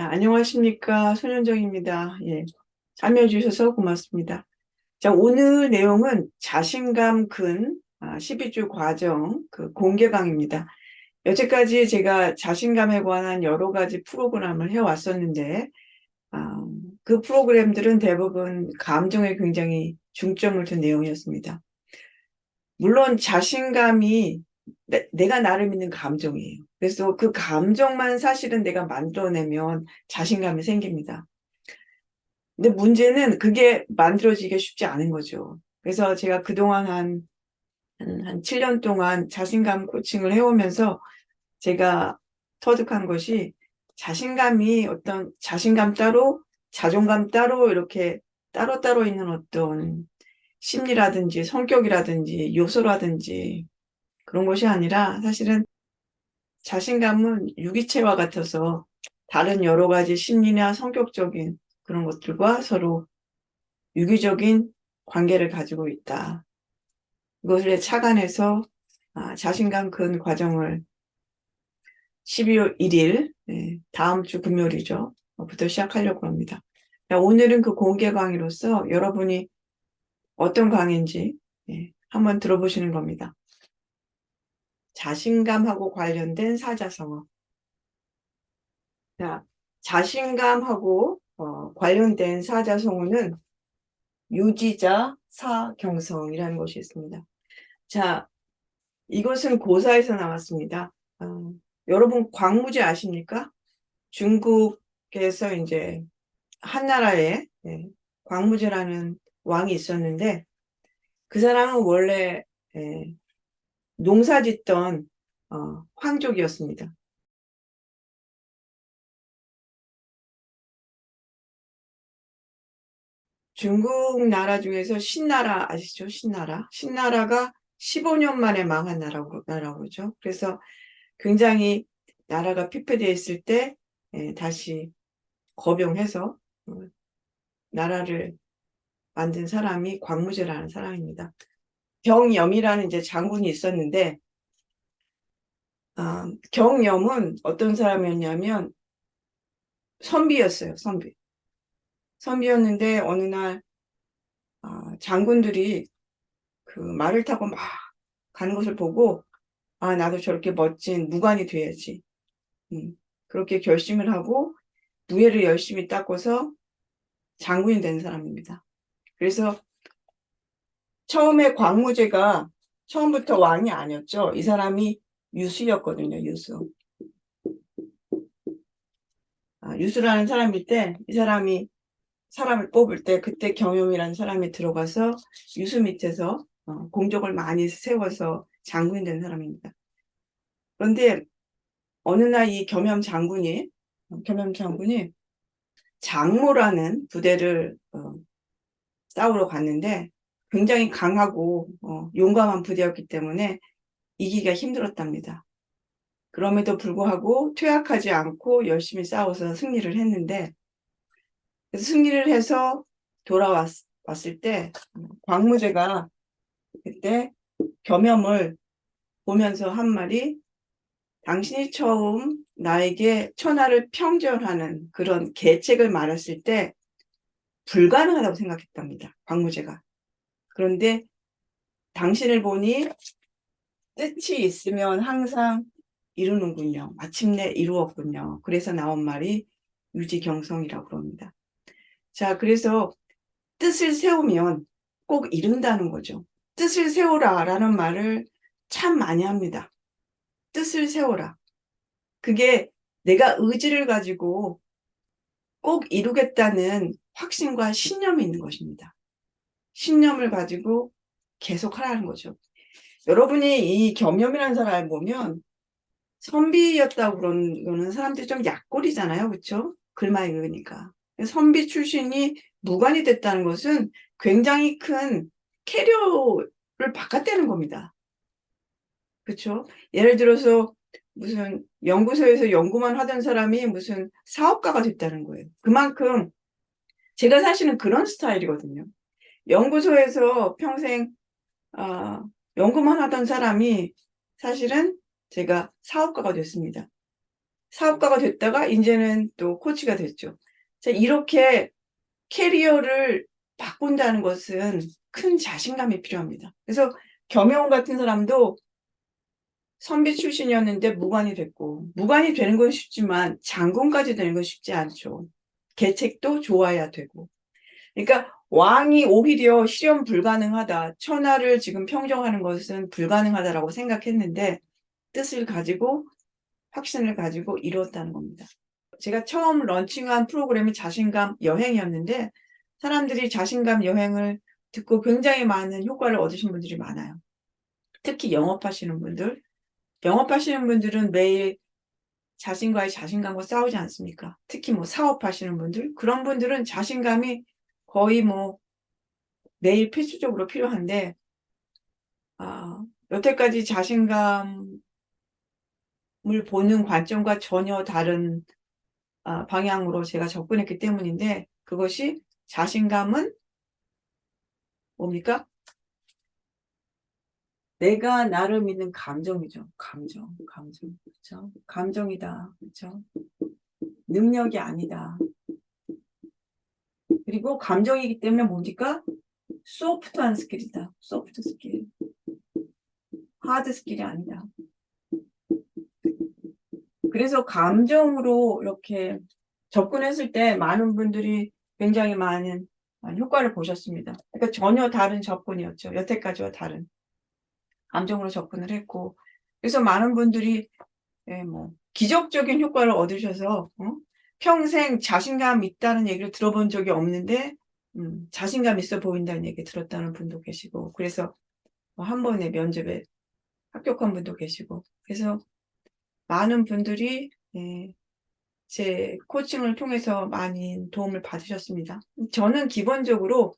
안녕하십니까. 손현정입니다. 예. 참여해 주셔서 고맙습니다. 자, 오늘 내용은 자신감 근 12주 과정 공개 강의입니다. 여태까지 제가 자신감에 관한 여러 가지 프로그램을 해왔었는데, 그 프로그램들은 대부분 감정에 굉장히 중점을 둔 내용이었습니다. 물론 자신감이 내가 나를 믿는 감정이에요. 그래서 그 감정만 사실은 내가 만들어내면 자신감이 생깁니다. 근데 문제는 그게 만들어지기가 쉽지 않은 거죠. 그래서 제가 그동안 한 7년 동안 자신감 코칭을 해오면서 제가 터득한 것이 자신감이 어떤 자신감 따로, 자존감 따로 이렇게 따로따로 있는 어떤 심리라든지 성격이라든지 요소라든지 그런 것이 아니라 사실은 자신감은 유기체와 같아서 다른 여러 가지 심리나 성격적인 그런 것들과 서로 유기적인 관계를 가지고 있다. 이것을 착안해서 자신감 근 과정을 12월 1일, 다음 주 금요일이죠. 부터 시작하려고 합니다. 오늘은 그 공개 강의로서 여러분이 어떤 강의인지 한번 들어보시는 겁니다. 자신감하고 관련된 사자성어. 자, 자신감하고 관련된 사자성어는 유지자 사경성이라는 것이 있습니다. 자, 이것은 고사에서 나왔습니다. 여러분 광무제 아십니까? 중국에서 이제 한나라에 광무제라는 왕이 있었는데 그 사람은 원래 농사 짓던 황족이었습니다. 중국 나라 중에서 신나라 아시죠? 신나라. 신나라가 15년 만에 망한 나라죠. 그래서 굉장히 나라가 피폐되어 있을 때 다시 거병해서 나라를 만든 사람이 광무제라는 사람입니다. 경염이라는 이제 장군이 있었는데 경염은 어떤 사람이었냐면 선비였어요. 선비였는데 어느 날 장군들이 그 말을 타고 막 가는 것을 보고 나도 저렇게 멋진 무관이 돼야지. 그렇게 결심을 하고 무예를 열심히 닦고서 장군이 된 사람입니다. 그래서 처음에 광무제가 처음부터 왕이 아니었죠. 이 사람이 유수였거든요. 유수. 유수라는 사람일 때 이 사람이 사람을 뽑을 때 그때 경영이라는 사람이 들어가서 유수 밑에서 공적을 많이 세워서 장군이 된 사람입니다. 그런데 어느 날 이 겸염 장군이 장모라는 부대를 싸우러 갔는데 굉장히 강하고 용감한 부대였기 때문에 이기기가 힘들었답니다. 그럼에도 불구하고 퇴학하지 않고 열심히 싸워서 승리를 했는데 승리를 해서 돌아왔을 때 광무제가 그때 겸염을 보면서 한 말이 당신이 처음 나에게 천하를 평전하는 그런 계책을 말했을 때 불가능하다고 생각했답니다. 광무제가. 그런데 당신을 보니 뜻이 있으면 항상 이루는군요. 마침내 이루었군요. 그래서 나온 말이 유지경성이라고 그럽니다. 자, 그래서 뜻을 세우면 꼭 이룬다는 거죠. 뜻을 세우라 라는 말을 참 많이 합니다. 뜻을 세워라. 그게 내가 의지를 가지고 꼭 이루겠다는 확신과 신념이 있는 것입니다. 신념을 가지고 계속 하라는 거죠. 여러분이 이 겸염이라는 사람을 보면 선비였다고 그러는 사람들이 좀 약골이잖아요. 그렇죠? 글만 읽으니까. 선비 출신이 무관이 됐다는 것은 굉장히 큰 캐리어를 바꿨다는 겁니다. 그렇죠? 예를 들어서 무슨 연구소에서 연구만 하던 사람이 무슨 사업가가 됐다는 거예요. 그만큼 제가 사실은 그런 스타일이거든요. 연구소에서 평생 연구만 하던 사람이 사실은 제가 사업가가 됐습니다. 사업가가 됐다가 이제는 또 코치가 됐죠. 자, 이렇게 캐리어를 바꾼다는 것은 큰 자신감이 필요합니다. 그래서 겸용 같은 사람도 선비 출신이었는데 무관이 됐고, 무관이 되는 건 쉽지만 장군까지 되는 건 쉽지 않죠. 계책도 좋아야 되고. 그러니까 왕이 오히려 실현 불가능하다. 천하를 지금 평정하는 것은 불가능하다라고 생각했는데 뜻을 가지고 확신을 가지고 이뤘다는 겁니다. 제가 처음 런칭한 프로그램이 자신감 여행이었는데 사람들이 자신감 여행을 듣고 굉장히 많은 효과를 얻으신 분들이 많아요. 특히 영업하시는 분들. 영업하시는 분들은 매일 자신과의 자신감과 싸우지 않습니까? 특히 뭐 사업하시는 분들, 그런 분들은 자신감이 거의 뭐 매일 필수적으로 필요한데, 여태까지 자신감을 보는 관점과 전혀 다른 방향으로 제가 접근했기 때문인데, 그것이 자신감은 뭡니까? 내가 나를 믿는 감정이죠. 감정. 그렇죠? 감정이다. 그렇죠? 능력이 아니다. 그리고 감정이기 때문에 뭡니까? 소프트한 스킬이다. 소프트 스킬. 하드 스킬이 아니다. 그래서 감정으로 이렇게 접근했을 때 많은 분들이 굉장히 많은 효과를 보셨습니다. 그러니까 전혀 다른 접근이었죠. 여태까지와 다른 감정으로 접근을 했고, 그래서 많은 분들이 뭐 기적적인 효과를 얻으셔서 평생 자신감 있다는 얘기를 들어본 적이 없는데 자신감 있어 보인다는 얘기 들었다는 분도 계시고, 그래서 한 번에 면접에 합격한 분도 계시고, 그래서 많은 분들이 제 코칭을 통해서 많이 도움을 받으셨습니다. 저는 기본적으로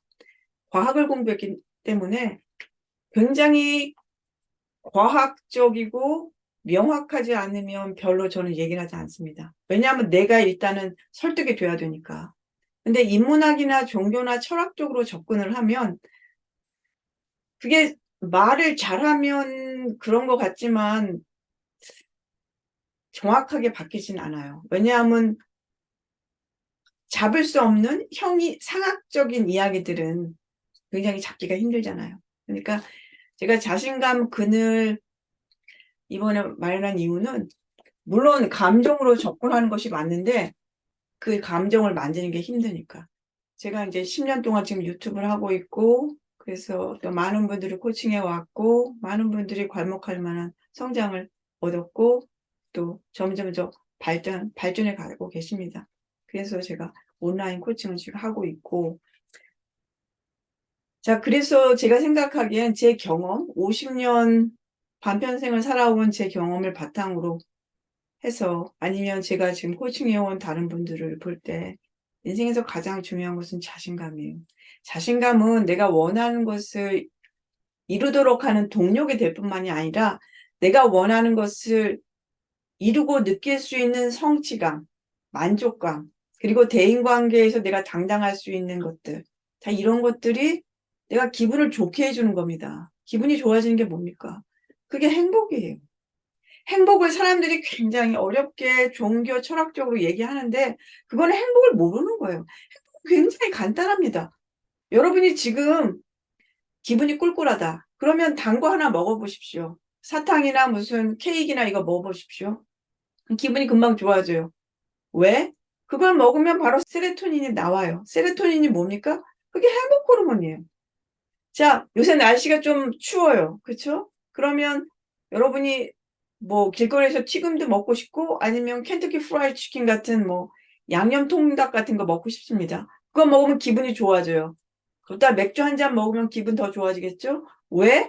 과학을 공부했기 때문에 굉장히 과학적이고 명확하지 않으면 별로 저는 얘기를 하지 않습니다. 왜냐하면 내가 일단은 설득이 돼야 되니까. 근데 인문학이나 종교나 철학적으로 접근을 하면 그게 말을 잘하면 그런 것 같지만 정확하게 바뀌진 않아요. 왜냐하면 잡을 수 없는 상학적인 이야기들은 굉장히 잡기가 힘들잖아요. 그러니까 제가 자신감 근을 이번에 마련한 이유는 물론 감정으로 접근하는 것이 맞는데 그 감정을 만지는 게 힘드니까. 제가 이제 10년 동안 지금 유튜브를 하고 있고, 그래서 또 많은 분들이 코칭해 왔고, 많은 분들이 괄목할 만한 성장을 얻었고, 또 점점 더 발전해 가고 계십니다. 그래서 제가 온라인 코칭을 지금 하고 있고, 자, 그래서 제가 생각하기엔 제 경험, 50년 반평생을 살아온 제 경험을 바탕으로 해서 아니면 제가 지금 코칭해온 다른 분들을 볼 때 인생에서 가장 중요한 것은 자신감이에요. 자신감은 내가 원하는 것을 이루도록 하는 동력이 될 뿐만이 아니라 내가 원하는 것을 이루고 느낄 수 있는 성취감, 만족감, 그리고 대인관계에서 내가 당당할 수 있는 것들. 자, 이런 것들이 내가 기분을 좋게 해주는 겁니다. 기분이 좋아지는 게 뭡니까? 그게 행복이에요. 행복을 사람들이 굉장히 어렵게 종교 철학적으로 얘기하는데 그거는 행복을 모르는 거예요. 행복은 굉장히 간단합니다. 여러분이 지금 기분이 꿀꿀하다. 그러면 단 거 하나 먹어보십시오. 사탕이나 무슨 케이크나 이거 먹어보십시오. 기분이 금방 좋아져요. 왜? 그걸 먹으면 바로 세로토닌이 나와요. 세로토닌이 뭡니까? 그게 행복 호르몬이에요. 자, 요새 날씨가 좀 추워요. 그렇죠? 그러면 여러분이 뭐 길거리에서 튀김도 먹고 싶고 아니면 켄터키 프라이드 치킨 같은 뭐 양념 통닭 같은 거 먹고 싶습니다. 그거 먹으면 기분이 좋아져요. 그러다 맥주 한 잔 먹으면 기분 더 좋아지겠죠? 왜?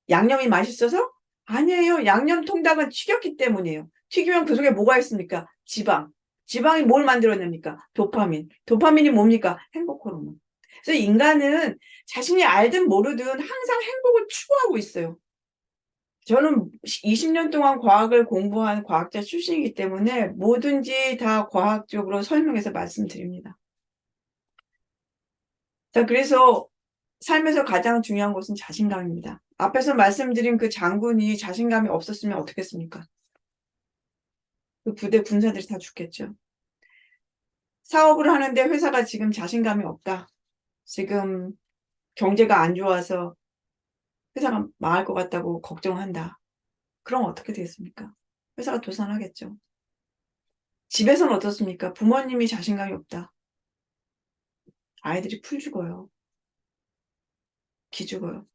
양념이 맛있어서? 아니에요. 양념 통닭은 튀겼기 때문이에요. 튀기면 그 속에 뭐가 있습니까? 지방. 지방이 뭘 만들어냅니까? 도파민. 도파민이 뭡니까? 행복 호르몬. 그래서 인간은 자신이 알든 모르든 항상 행복을 추구하고 있어요. 저는 20년 동안 과학을 공부한 과학자 출신이기 때문에 뭐든지 다 과학적으로 설명해서 말씀드립니다. 자, 그래서 삶에서 가장 중요한 것은 자신감입니다. 앞에서 말씀드린 그 장군이 자신감이 없었으면 어떻겠습니까? 그 부대 군사들이 다 죽겠죠. 사업을 하는데 회사가 지금 자신감이 없다. 지금 경제가 안 좋아서 회사가 망할 것 같다고 걱정한다. 그럼 어떻게 되겠습니까? 회사가 도산하겠죠. 집에서는 어떻습니까? 부모님이 자신감이 없다. 아이들이 풀 죽어요. 기 죽어요.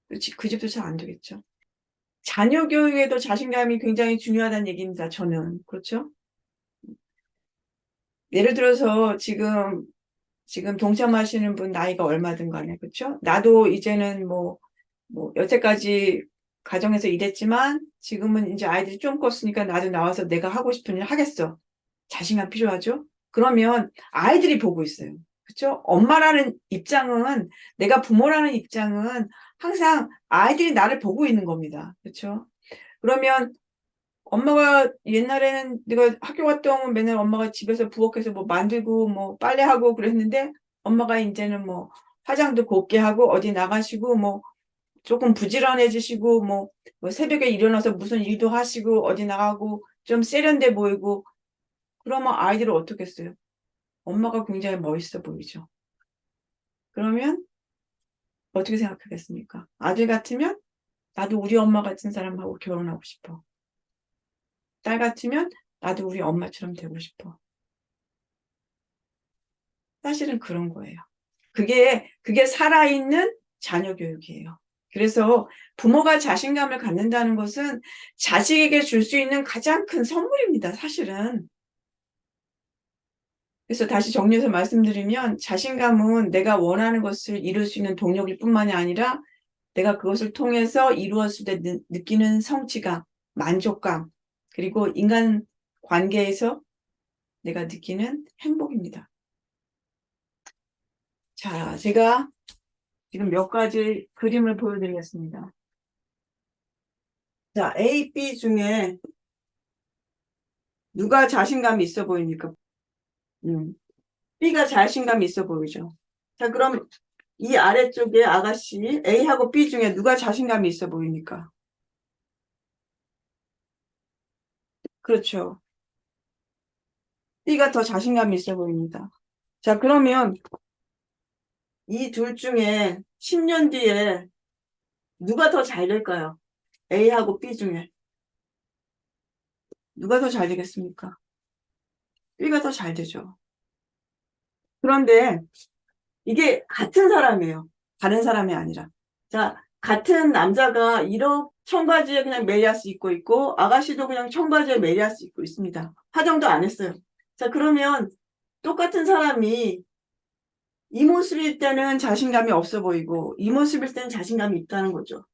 그 집도 잘 안 되겠죠. 자녀 교육에도 자신감이 굉장히 중요하다는 얘기입니다. 저는. 그렇죠? 예를 들어서 지금 동참하시는 분 나이가 얼마든 간에, 그렇죠? 나도 이제는 여태까지 가정에서 일했지만 지금은 이제 아이들이 좀 컸으니까 나도 나와서 내가 하고 싶은 일 하겠어. 자신감 필요하죠? 그러면 아이들이 보고 있어요. 그렇죠? 엄마라는 입장은, 내가 부모라는 입장은 항상 아이들이 나를 보고 있는 겁니다. 그렇죠? 그러면 엄마가 옛날에는 내가 학교 갔다 오면 맨날 엄마가 집에서 부엌에서 뭐 만들고 뭐 빨래하고 그랬는데 엄마가 이제는 뭐 화장도 곱게 하고 어디 나가시고 뭐 조금 부지런해지시고 뭐 새벽에 일어나서 무슨 일도 하시고 어디 나가고 좀 세련돼 보이고 그러면 아이들은 어떻겠어요? 엄마가 굉장히 멋있어 보이죠. 그러면 어떻게 생각하겠습니까? 아들 같으면 나도 우리 엄마 같은 사람하고 결혼하고 싶어. 딸 같으면 나도 우리 엄마처럼 되고 싶어. 사실은 그런 거예요. 그게 살아있는 자녀 교육이에요. 그래서 부모가 자신감을 갖는다는 것은 자식에게 줄 수 있는 가장 큰 선물입니다, 사실은. 그래서 다시 정리해서 말씀드리면 자신감은 내가 원하는 것을 이룰 수 있는 동력일 뿐만이 아니라 내가 그것을 통해서 이루었을 때 느끼는 성취감, 만족감, 그리고 인간 관계에서 내가 느끼는 행복입니다. 자, 제가 지금 몇 가지 그림을 보여드리겠습니다. 자, A, B 중에 누가 자신감이 있어 보입니까? B가 자신감이 있어 보이죠? 자, 그럼 이 아래쪽에 아가씨 A하고 B 중에 누가 자신감이 있어 보입니까? 그렇죠. B가 더 자신감이 있어 보입니다. 자, 그러면 이 둘 중에 10년 뒤에 누가 더 잘 될까요? A하고 B 중에. 누가 더 잘 되겠습니까? B가 더 잘 되죠. 그런데 이게 같은 사람이에요. 다른 사람이 아니라. 자, 같은 남자가 이렇게 청바지에 그냥 메리아스 입고 있고 아가씨도 그냥 청바지에 메리아스 입고 있습니다. 화장도 안 했어요. 자, 그러면 똑같은 사람이 이 모습일 때는 자신감이 없어 보이고 이 모습일 때는 자신감이 있다는 거죠.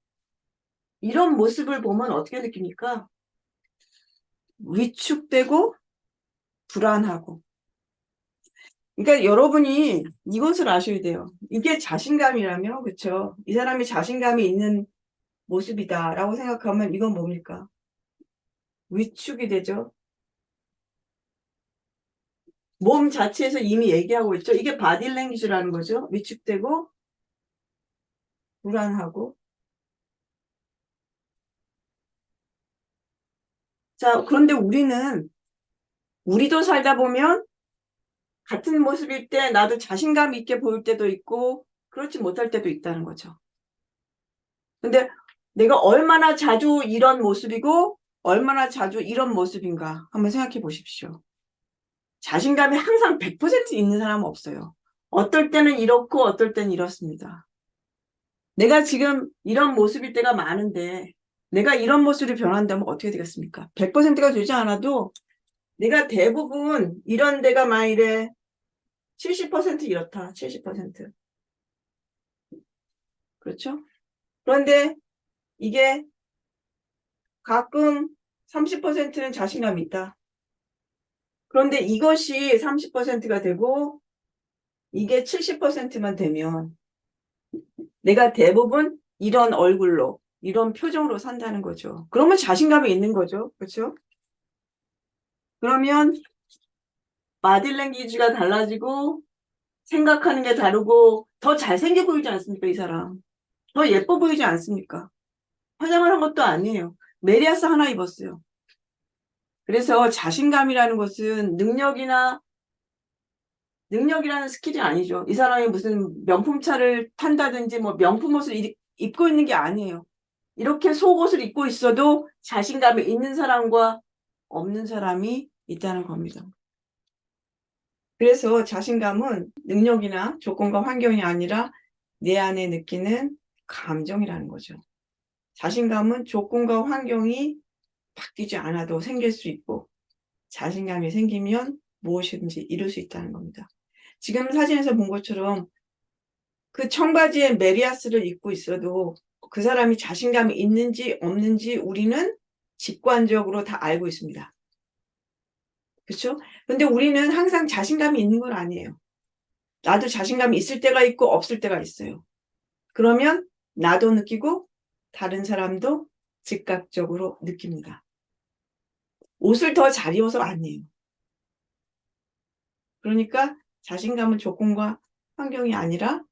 이런 모습을 보면 어떻게 느낍니까? 위축되고 불안하고. 그러니까 여러분이 이것을 아셔야 돼요. 이게 자신감이라면, 그렇죠? 이 사람이 자신감이 있는 모습이다라고 생각하면 이건 뭡니까? 위축이 되죠. 몸 자체에서 이미 얘기하고 있죠. 이게 바디랭귀지라는 거죠. 위축되고 불안하고. 자, 그런데 우리도 살다 보면 같은 모습일 때 나도 자신감 있게 보일 때도 있고 그렇지 못할 때도 있다는 거죠. 근데 내가 얼마나 자주 이런 모습이고 얼마나 자주 이런 모습인가 한번 생각해 보십시오. 자신감이 항상 100% 있는 사람은 없어요. 어떨 때는 이렇고 어떨 때는 이렇습니다. 내가 지금 이런 모습일 때가 많은데 내가 이런 모습이 변한다면 어떻게 되겠습니까? 100%가 되지 않아도 내가 대부분 이런 데가 만일에 70% 이렇다. 70%. 그렇죠? 그런데 이게 가끔 30%는 자신감이 있다. 그런데 이것이 30%가 되고 이게 70%만 되면 내가 대부분 이런 얼굴로, 이런 표정으로 산다는 거죠. 그러면 자신감이 있는 거죠. 그렇죠? 그러면 바디랭귀지가 달라지고 생각하는 게 다르고 더 잘생겨 보이지 않습니까, 이 사람? 더 예뻐 보이지 않습니까? 화장을 한 것도 아니에요. 메리아스 하나 입었어요. 그래서 자신감이라는 것은 능력이라는 스킬이 아니죠. 이 사람이 무슨 명품차를 탄다든지 뭐 명품 옷을 입고 있는 게 아니에요. 이렇게 속옷을 입고 있어도 자신감이 있는 사람과 없는 사람이 있다는 겁니다. 그래서 자신감은 능력이나 조건과 환경이 아니라 내 안에 느끼는 감정이라는 거죠. 자신감은 조건과 환경이 바뀌지 않아도 생길 수 있고 자신감이 생기면 무엇이든지 이룰 수 있다는 겁니다. 지금 사진에서 본 것처럼 그 청바지에 메리아스를 입고 있어도 그 사람이 자신감이 있는지 없는지 우리는 직관적으로 다 알고 있습니다. 그렇죠? 근데 우리는 항상 자신감이 있는 건 아니에요. 나도 자신감이 있을 때가 있고 없을 때가 있어요. 그러면 나도 느끼고 다른 사람도 즉각적으로 느낍니다. 옷을 더 잘 입어서 아니에요. 그러니까 자신감은 조건과 환경이 아니라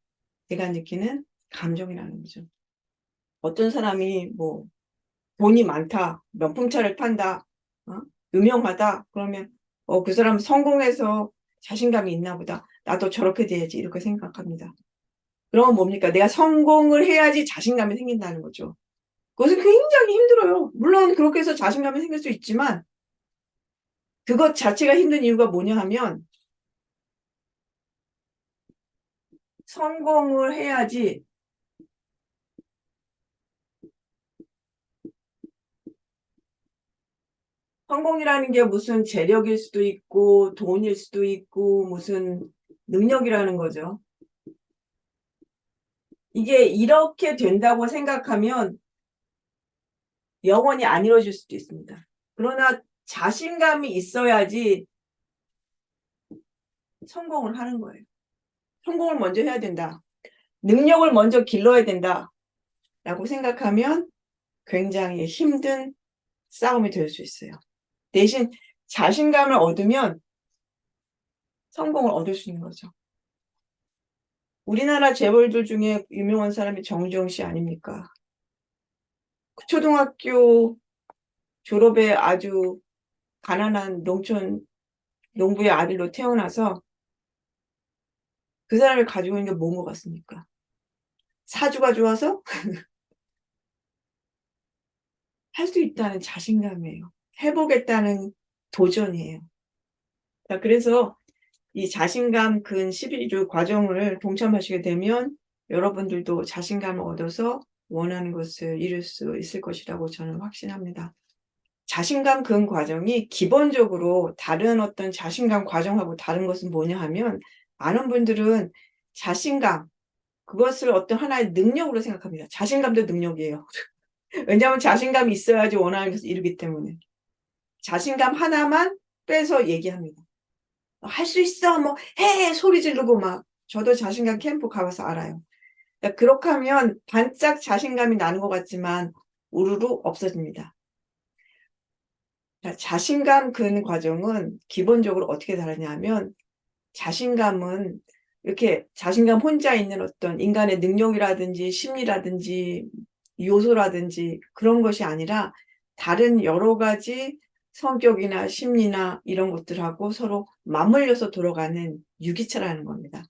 내가 느끼는 감정이라는 거죠. 어떤 사람이 뭐 돈이 많다, 명품차를 탄다, 유명하다, 그러면 그 사람 성공해서 자신감이 있나 보다. 나도 저렇게 돼야지 이렇게 생각합니다. 그러면 뭡니까? 내가 성공을 해야지 자신감이 생긴다는 거죠. 그것은 굉장히 힘들어요. 물론 그렇게 해서 자신감이 생길 수 있지만 그것 자체가 힘든 이유가 뭐냐 하면 성공을 해야지 성공이라는 게 무슨 재력일 수도 있고 돈일 수도 있고 무슨 능력이라는 거죠. 이게 이렇게 된다고 생각하면 영원히 안 이루어질 수도 있습니다. 그러나 자신감이 있어야지 성공을 하는 거예요. 성공을 먼저 해야 된다. 능력을 먼저 길러야 된다. 라고 생각하면 굉장히 힘든 싸움이 될 수 있어요. 대신 자신감을 얻으면 성공을 얻을 수 있는 거죠. 우리나라 재벌들 중에 유명한 사람이 정주영 씨 아닙니까? 초등학교 졸업에 아주 가난한 농부의 아들로 태어나서 그 사람이 가지고 있는 게 뭔 것 같습니까? 사주가 좋아서 할 수 있다는 자신감이에요. 해보겠다는 도전이에요. 자, 그래서 이 자신감 근 11주 과정을 동참하시게 되면 여러분들도 자신감을 얻어서 원하는 것을 이룰 수 있을 것이라고 저는 확신합니다. 자신감 근 과정이 기본적으로 다른 어떤 자신감 과정하고 다른 것은 뭐냐 하면 많은 분들은 자신감, 그것을 어떤 하나의 능력으로 생각합니다. 자신감도 능력이에요. 왜냐하면 자신감이 있어야지 원하는 것을 이루기 때문에. 자신감 하나만 빼서 얘기합니다. 할 수 있어, 뭐, 해! 소리 지르고 막. 저도 자신감 캠프 가봐서 알아요. 그러니까 그렇게 하면 반짝 자신감이 나는 것 같지만 우르르 없어집니다. 자신감 근 과정은 기본적으로 어떻게 다르냐면 자신감은 이렇게 자신감 혼자 있는 어떤 인간의 능력이라든지 심리라든지 요소라든지 그런 것이 아니라 다른 여러 가지 성격이나 심리나 이런 것들하고 서로 맞물려서 돌아가는 유기체라는 겁니다.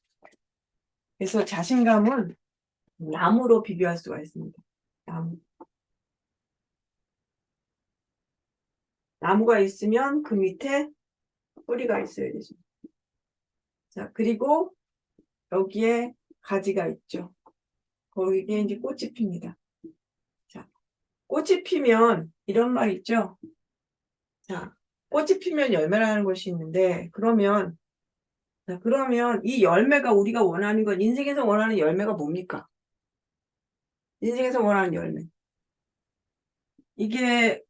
그래서 자신감은 나무로 비교할 수가 있습니다. 나무가 있으면 그 밑에 뿌리가 있어야 되죠. 자, 그리고 여기에 가지가 있죠. 거기에 이제 꽃이 핍니다. 자, 꽃이 피면 이런 말 있죠. 자, 꽃이 피면 열매라는 것이 있는데 그러면 이 열매가 우리가 원하는 건 인생에서 원하는 열매가 뭡니까? 인생에서 원하는 열매. 이게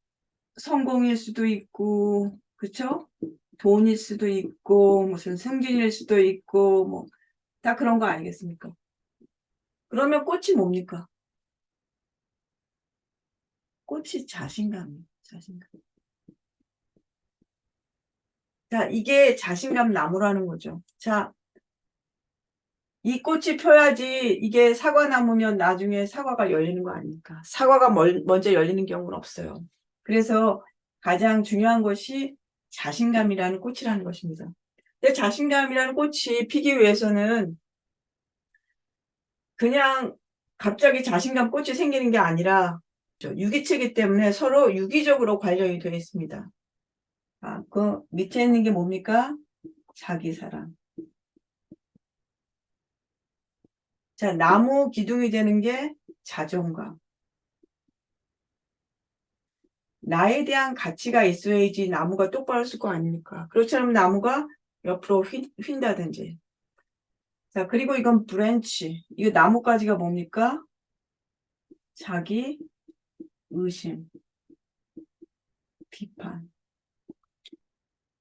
성공일 수도 있고, 그쵸? 돈일 수도 있고, 무슨 승진일 수도 있고, 뭐, 다 그런 거 아니겠습니까? 그러면 꽃이 뭡니까? 꽃이 자신감이에요, 자신감. 자, 이게 자신감 나무라는 거죠. 자, 이 꽃이 펴야지 이게 사과나무면 나중에 사과가 열리는 거 아닙니까? 사과가 먼저 열리는 경우는 없어요. 그래서 가장 중요한 것이 자신감이라는 꽃이라는 것입니다. 근데 자신감이라는 꽃이 피기 위해서는 그냥 갑자기 자신감 꽃이 생기는 게 아니라 유기체이기 때문에 서로 유기적으로 관련이 되어 있습니다. 그 밑에 있는 게 뭡니까? 자기사랑. 자, 나무 기둥이 되는 게 자존감. 나에 대한 가치가 있어야지 나무가 똑바로 쓸 거 아닙니까? 그렇지 않으면 나무가 옆으로 휜다든지. 자, 그리고 이건 브랜치. 이거 나뭇가지가 뭡니까? 자기 의심, 비판.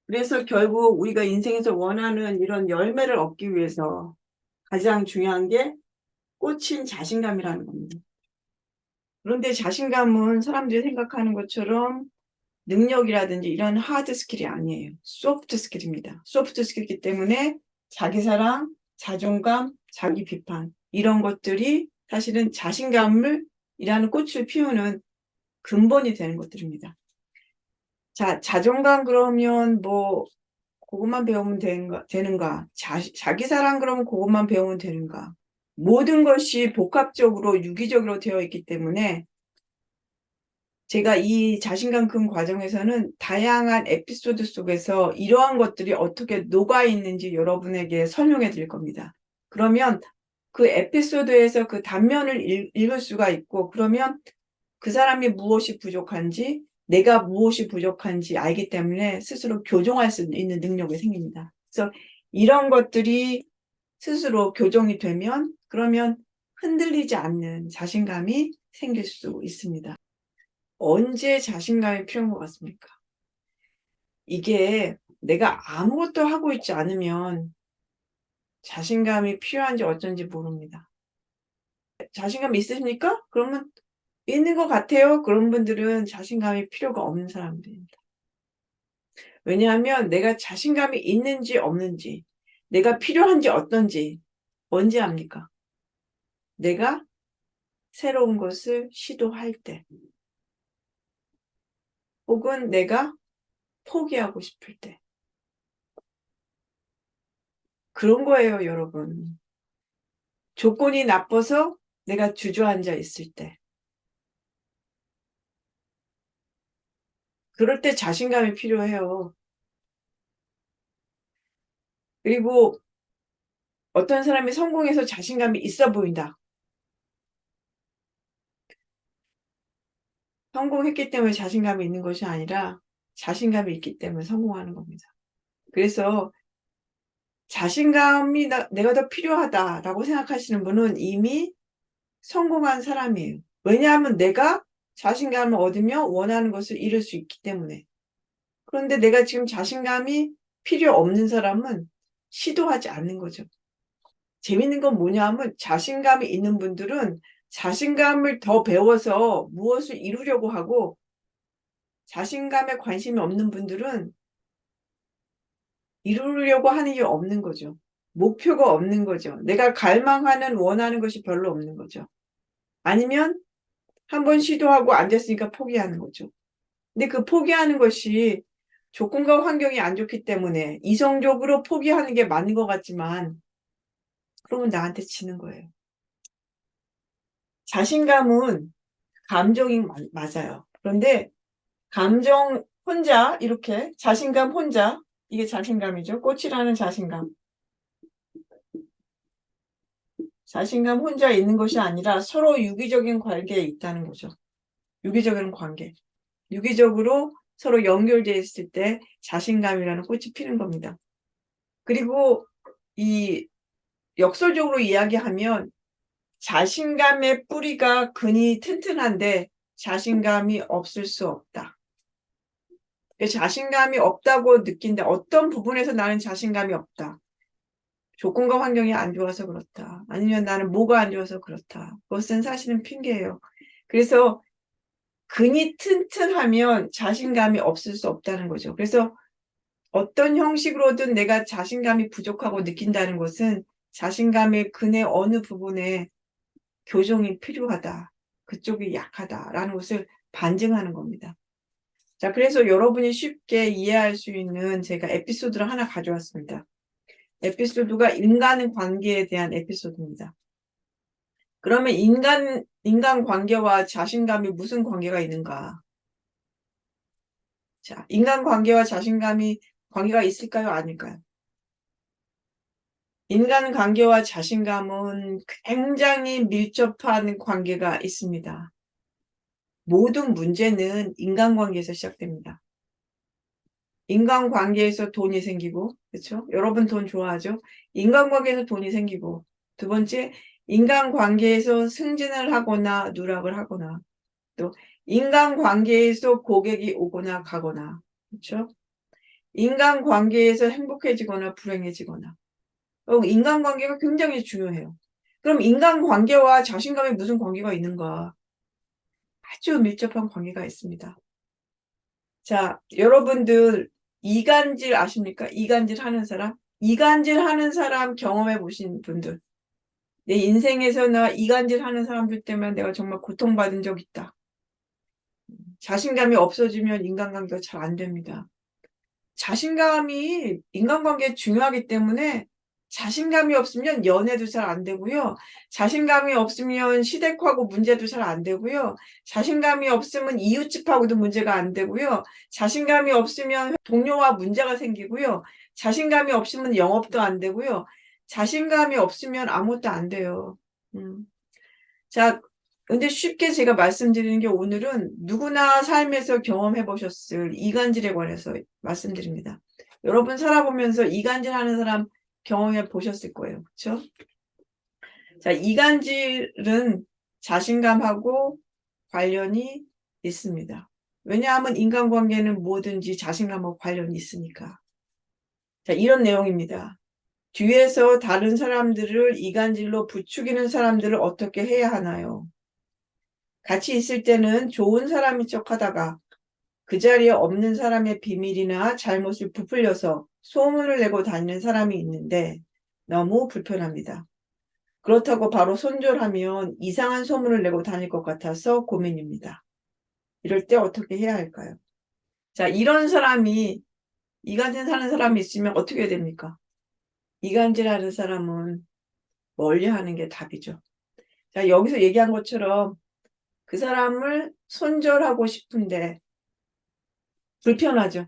그래서 결국 우리가 인생에서 원하는 이런 열매를 얻기 위해서 가장 중요한 게 꽃인 자신감이라는 겁니다. 그런데 자신감은 사람들이 생각하는 것처럼 능력이라든지 이런 하드 스킬이 아니에요. 소프트 스킬입니다. 소프트 스킬이기 때문에 자기사랑, 자존감, 자기 비판 이런 것들이 사실은 자신감을 이라는 꽃을 피우는 근본이 되는 것들입니다. 자, 자존감 그러면 뭐 그것만 배우면 되는가? 자기사랑 그러면 그것만 배우면 되는가? 모든 것이 복합적으로 유기적으로 되어 있기 때문에 제가 이 자신감 큰 과정에서는 다양한 에피소드 속에서 이러한 것들이 어떻게 녹아 있는지 여러분에게 설명해 드릴 겁니다. 그러면 그 에피소드에서 그 단면을 읽을 수가 있고, 그러면 그 사람이 무엇이 부족한지, 내가 무엇이 부족한지 알기 때문에 스스로 교정할 수 있는 능력이 생깁니다. 그래서 이런 것들이 스스로 교정이 되면, 그러면 흔들리지 않는 자신감이 생길 수 있습니다. 언제 자신감이 필요한 것 같습니까? 이게 내가 아무것도 하고 있지 않으면 자신감이 필요한지 어쩐지 모릅니다. 자신감 있으십니까? 그러면 있는 것 같아요. 그런 분들은 자신감이 필요가 없는 사람들입니다. 왜냐하면 내가 자신감이 있는지 없는지, 내가 필요한지 어떤지 언제 압니까? 내가 새로운 것을 시도할 때, 혹은 내가 포기하고 싶을 때. 그런 거예요, 여러분. 조건이 나빠서 내가 주저앉아 있을 때. 그럴 때 자신감이 필요해요. 그리고 어떤 사람이 성공해서 자신감이 있어 보인다. 성공했기 때문에 자신감이 있는 것이 아니라 자신감이 있기 때문에 성공하는 겁니다. 그래서 자신감이 내가 더 필요하다라고 생각하시는 분은 이미 성공한 사람이에요. 왜냐하면 내가 자신감을 얻으면 원하는 것을 이룰 수 있기 때문에. 그런데 내가 지금 자신감이 필요 없는 사람은 시도하지 않는 거죠. 재밌는 건 뭐냐 하면 자신감이 있는 분들은 자신감을 더 배워서 무엇을 이루려고 하고, 자신감에 관심이 없는 분들은 이루려고 하는 게 없는 거죠. 목표가 없는 거죠. 내가 갈망하는 원하는 것이 별로 없는 거죠. 아니면 한번 시도하고 안 됐으니까 포기하는 거죠. 근데 그 포기하는 것이 조건과 환경이 안 좋기 때문에 이성적으로 포기하는 게 맞는 것 같지만, 그러면 나한테 지는 거예요. 자신감은 감정이 맞아요. 그런데 감정 혼자 이렇게 자신감 혼자, 이게 자신감이죠. 꽃이라는 자신감. 자신감 혼자 있는 것이 아니라 서로 유기적인 관계에 있다는 거죠. 유기적인 관계. 유기적으로 서로 연결되어 있을 때 자신감이라는 꽃이 피는 겁니다. 그리고 이 역설적으로 이야기하면 자신감의 뿌리가 근이 튼튼한데 자신감이 없을 수 없다. 자신감이 없다고 느낀다. 어떤 부분에서 나는 자신감이 없다. 조건과 환경이 안 좋아서 그렇다. 아니면 나는 뭐가 안 좋아서 그렇다. 그것은 사실은 핑계예요. 그래서 근이 튼튼하면 자신감이 없을 수 없다는 거죠. 그래서 어떤 형식으로든 내가 자신감이 부족하고 느낀다는 것은 자신감의 근의 어느 부분에 교정이 필요하다. 그쪽이 약하다라는 것을 반증하는 겁니다. 자, 그래서 여러분이 쉽게 이해할 수 있는 제가 에피소드를 하나 가져왔습니다. 에피소드가 인간관계에 대한 에피소드입니다. 그러면 인간관계와 자신감이 무슨 관계가 있는가? 자, 인간관계와 자신감이 관계가 있을까요? 아닐까요? 인간관계와 자신감은 굉장히 밀접한 관계가 있습니다. 모든 문제는 인간관계에서 시작됩니다. 인간관계에서 돈이 생기고, 그렇죠? 여러분 돈 좋아하죠? 인간관계에서 돈이 생기고, 두 번째, 인간관계에서 승진을 하거나 누락을 하거나, 또 인간관계에서 고객이 오거나 가거나, 그렇죠? 인간관계에서 행복해지거나 불행해지거나, 인간관계가 굉장히 중요해요. 그럼 인간관계와 자신감에 무슨 관계가 있는가? 아주 밀접한 관계가 있습니다. 자, 여러분들 이간질 아십니까? 이간질 하는 사람? 이간질 하는 사람 경험해 보신 분들. 내 인생에서 나 이간질 하는 사람들 때문에 내가 정말 고통받은 적 있다. 자신감이 없어지면 인간관계가 잘 안 됩니다. 자신감이 인간관계에 중요하기 때문에 자신감이 없으면 연애도 잘 안 되고요. 자신감이 없으면 시댁하고 문제도 잘 안 되고요. 자신감이 없으면 이웃집하고도 문제가 안 되고요. 자신감이 없으면 동료와 문제가 생기고요. 자신감이 없으면 영업도 안 되고요. 자신감이 없으면 아무것도 안 돼요. 자, 근데 쉽게 제가 말씀드리는 게 오늘은 누구나 삶에서 경험해 보셨을 이간질에 관해서 말씀드립니다. 여러분 살아보면서 이간질 하는 사람 경험해 보셨을 거예요. 그렇죠? 자, 이간질은 자신감하고 관련이 있습니다. 왜냐하면 인간관계는 뭐든지 자신감하고 관련이 있으니까. 자, 이런 내용입니다. 뒤에서 다른 사람들을 이간질로 부추기는 사람들을 어떻게 해야 하나요? 같이 있을 때는 좋은 사람인 척 하다가 그 자리에 없는 사람의 비밀이나 잘못을 부풀려서 소문을 내고 다니는 사람이 있는데 너무 불편합니다. 그렇다고 바로 손절하면 이상한 소문을 내고 다닐 것 같아서 고민입니다. 이럴 때 어떻게 해야 할까요? 자, 이런 사람이 이간질 하는 사람이 있으면 어떻게 해야 됩니까? 이간질 하는 사람은 멀리 하는 게 답이죠. 자, 여기서 얘기한 것처럼 그 사람을 손절하고 싶은데 불편하죠.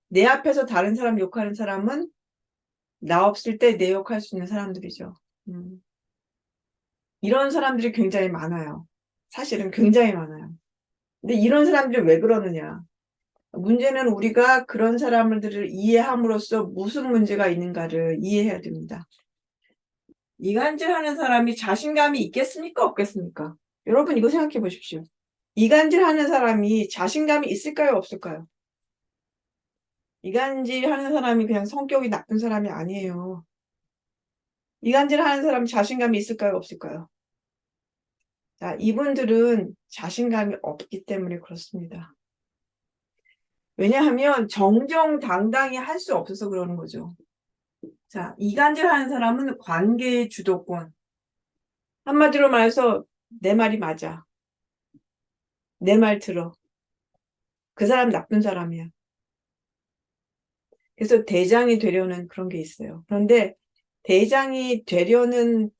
내 앞에서 다른 사람 욕하는 사람은 나 없을 때 내 욕할 수 있는 사람들이죠. 이런 사람들이 굉장히 많아요. 사실은 굉장히 많아요. 근데 이런 사람들이 왜 그러느냐? 문제는 우리가 그런 사람들을 이해함으로써 무슨 문제가 있는가를 이해해야 됩니다. 이간질하는 사람이 자신감이 있겠습니까? 없겠습니까? 여러분 이거 생각해 보십시오. 이간질하는 사람이 자신감이 있을까요? 없을까요? 이간질하는 사람이 그냥 성격이 나쁜 사람이 아니에요. 이간질하는 사람 자신감이 있을까요? 없을까요? 자, 이분들은 자신감이 없기 때문에 그렇습니다. 왜냐하면 정정당당히 할 수 없어서 그러는 거죠. 자, 이간질하는 사람은 관계의 주도권. 한마디로 말해서 내 말이 맞아. 내 말 들어. 그 사람 나쁜 사람이야. 그래서 대장이 되려는 그런 게 있어요. 그런데 대장이 되려는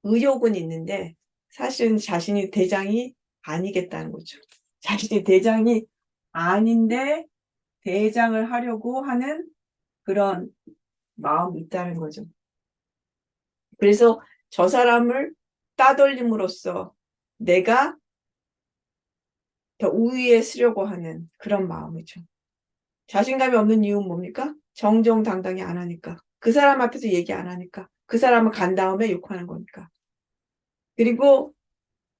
의욕은 있는데 사실은 자신이 대장이 아니겠다는 거죠. 자신이 대장이 아닌데 대장을 하려고 하는 그런 마음이 있다는 거죠. 그래서 저 사람을 따돌림으로써 내가 더 우위에 쓰려고 하는 그런 마음이죠. 자신감이 없는 이유는 뭡니까? 정정당당히 안 하니까. 그 사람 앞에서 얘기 안 하니까. 그 사람은 간 다음에 욕하는 거니까. 그리고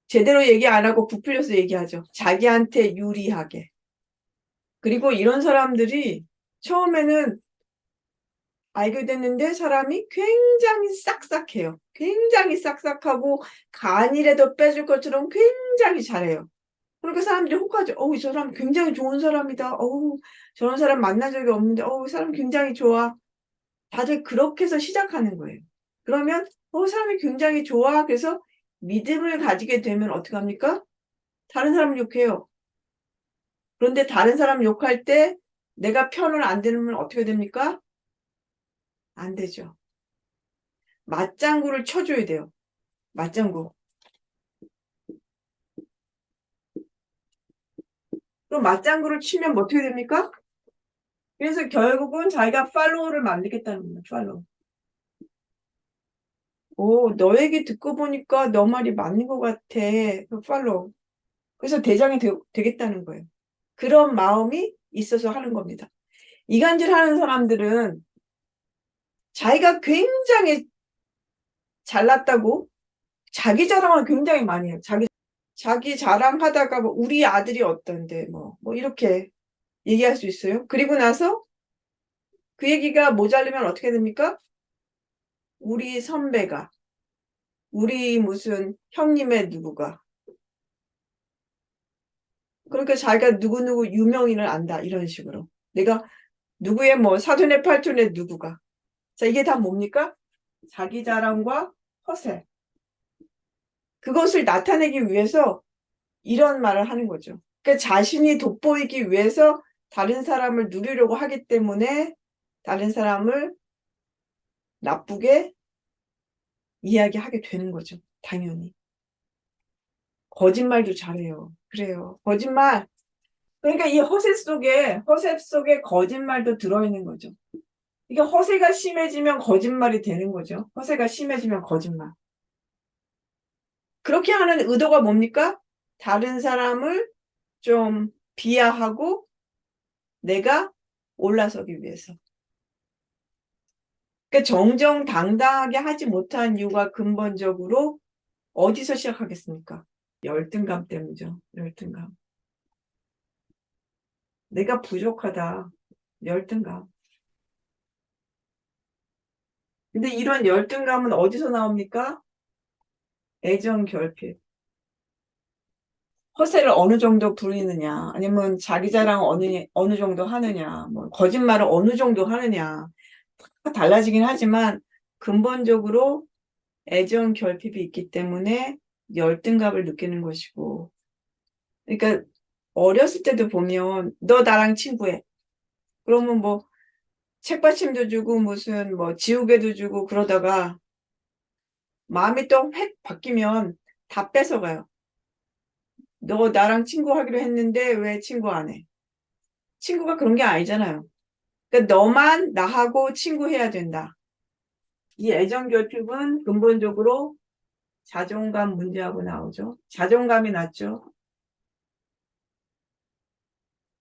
제대로 얘기 안 하고 부풀려서 얘기하죠. 자기한테 유리하게. 그리고 이런 사람들이 처음에는 알게 됐는데 사람이 굉장히 싹싹해요. 굉장히 싹싹하고 간이라도 빼줄 것처럼 굉장히 잘해요. 그러니까 사람들이 혹하죠. 어우, 저 사람 굉장히 좋은 사람이다. 어우, 저런 사람 만난 적이 없는데, 어우, 사람 굉장히 좋아. 다들 그렇게 해서 시작하는 거예요. 그러면, 사람이 굉장히 좋아. 그래서 믿음을 가지게 되면 어떡합니까? 다른 사람을 욕해요. 그런데 다른 사람 욕할 때 내가 편을 안 들으면 어떻게 됩니까? 안 되죠. 맞장구를 쳐줘야 돼요. 맞장구. 그럼 맞장구를 치면 뭐 어떻게 됩니까? 그래서 결국은 자기가 팔로워를 만들겠다는 거예요. 팔로워. 오, 너 얘기 듣고 보니까 너 말이 맞는 것 같아. 그 팔로워. 그래서 대장이 되겠다는 거예요. 그런 마음이 있어서 하는 겁니다. 이간질 하는 사람들은 자기가 굉장히 잘났다고 자기 자랑을 굉장히 많이 해요. 자기 자랑하다가 뭐 우리 아들이 어떤데 뭐 이렇게 얘기할 수 있어요. 그리고 나서 그 얘기가 모자르면 어떻게 됩니까? 우리 선배가, 우리 무슨 형님의 누구가. 그러니까 자기가 누구누구 유명인을 안다. 이런 식으로. 내가 누구의 뭐 사돈의 팔촌의 누구가. 자, 이게 다 뭡니까? 자기 자랑과 허세. 그것을 나타내기 위해서 이런 말을 하는 거죠. 그러니까 자신이 돋보이기 위해서 다른 사람을 누리려고 하기 때문에 다른 사람을 나쁘게 이야기하게 되는 거죠. 당연히. 거짓말도 잘해요. 그래요. 거짓말. 그러니까 이 허세 속에 거짓말도 들어있는 거죠. 이게 허세가 심해지면 거짓말이 되는 거죠. 허세가 심해지면 거짓말. 그렇게 하는 의도가 뭡니까? 다른 사람을 좀 비하하고 내가 올라서기 위해서. 그러니까 정정당당하게 하지 못한 이유가 근본적으로 어디서 시작하겠습니까? 열등감 때문이죠. 열등감. 내가 부족하다. 열등감. 근데 이런 열등감은 어디서 나옵니까? 애정 결핍. 허세를 어느 정도 부리느냐, 아니면 자기 자랑 어느 정도 하느냐, 뭐, 거짓말을 어느 정도 하느냐. 다 달라지긴 하지만 근본적으로 애정 결핍이 있기 때문에 열등감을 느끼는 것이고. 그러니까 어렸을 때도 보면 너 나랑 친구해. 그러면 뭐 책받침도 주고 무슨 뭐 지우개도 주고 그러다가 마음이 또 획 바뀌면 다 뺏어가요. 너 나랑 친구하기로 했는데 왜 친구 안 해? 친구가 그런 게 아니잖아요. 그러니까 너만 나하고 친구해야 된다. 이 애정 결핍은 근본적으로 자존감 문제하고 나오죠. 자존감이 낮죠.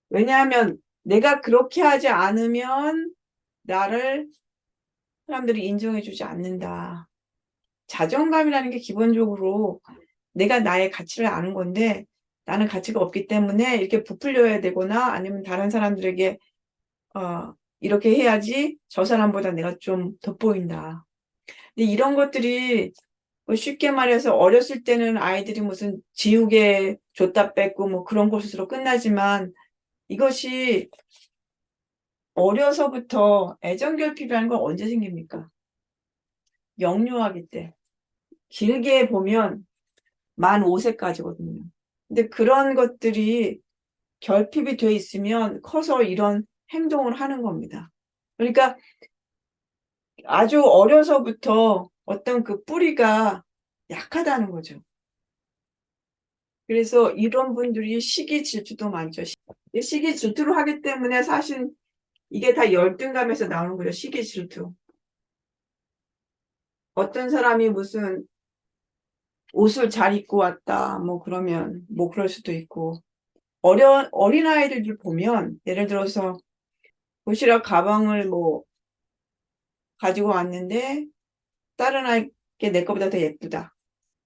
왜냐하면 내가 그렇게 하지 않으면 나를 사람들이 인정해주지 않는다. 자존감이라는 게 기본적으로 내가 나의 가치를 아는 건데 나는 가치가 없기 때문에 이렇게 부풀려야 되거나 아니면 다른 사람들에게 이렇게 해야지 저 사람보다 내가 좀 돋보인다. 근데 이런 것들이 뭐 쉽게 말해서 어렸을 때는 아이들이 무슨 지우개 줬다 뺐고 뭐 그런 것으로 끝나지만 이것이 어려서부터 애정결핍이라는 건 언제 생깁니까? 영유아기 때. 길게 보면 만 5세까지거든요. 근데 그런 것들이 결핍이 돼 있으면 커서 이런 행동을 하는 겁니다. 그러니까 아주 어려서부터 어떤 그 뿌리가 약하다는 거죠. 그래서 이런 분들이 시기 질투도 많죠. 시기 질투를 하기 때문에 사실 이게 다 열등감에서 나오는 거죠. 시기 질투. 어떤 사람이 무슨 옷을 잘 입고 왔다. 뭐 그러면 뭐 그럴 수도 있고. 어린아이들 보면 예를 들어서 도시락 가방을 뭐 가지고 왔는데 다른 아이께 내 거보다 더 예쁘다.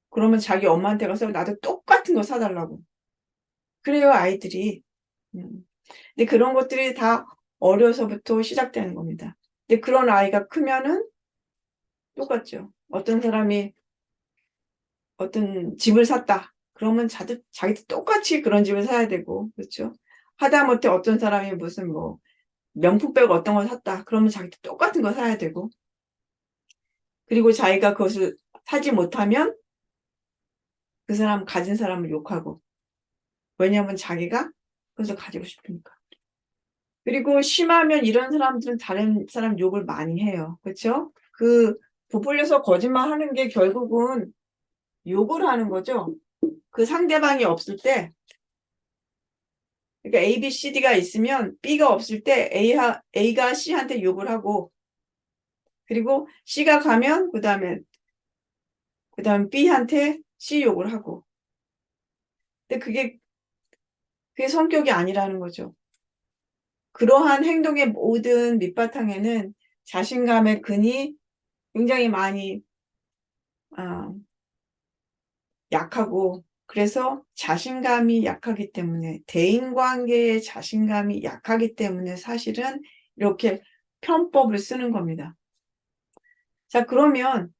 그러면 자기 엄마한테 가서 나도 똑같은 거 사달라고. 그래요, 아이들이. 음. 근데 그런 것들이 다 어려서부터 시작되는 겁니다. 근데 그런 아이가 크면은 똑같죠. 어떤 사람이 어떤 집을 샀다. 그러면 자기도 똑같이 그런 집을 사야 되고, 그렇죠? 하다못해 어떤 사람이 무슨 뭐 명품백 어떤 걸 샀다. 그러면 자기도 똑같은 거 사야 되고, 그리고 자기가 그것을 사지 못하면 그 사람 가진 사람을 욕하고, 왜냐하면 자기가 그래서 가지고 싶으니까. 그리고 심하면 이런 사람들은 다른 사람 욕을 많이 해요. 그렇죠? 부풀려서 거짓말 하는 게 결국은 욕을 하는 거죠. 그 상대방이 없을 때, 그러니까 A, B, C, D가 있으면 B가 없을 때 A가 C한테 욕을 하고, 그리고 C가 가면 그 다음에 B한테 C 욕을 하고. 근데 그게 성격이 아니라는 거죠. 그러한 행동의 모든 밑바탕에는 자신감의 근이 굉장히 많이 약하고, 그래서 자신감이 약하기 때문에, 대인관계의 자신감이 약하기 때문에 사실은 이렇게 편법을 쓰는 겁니다. 자, 그러면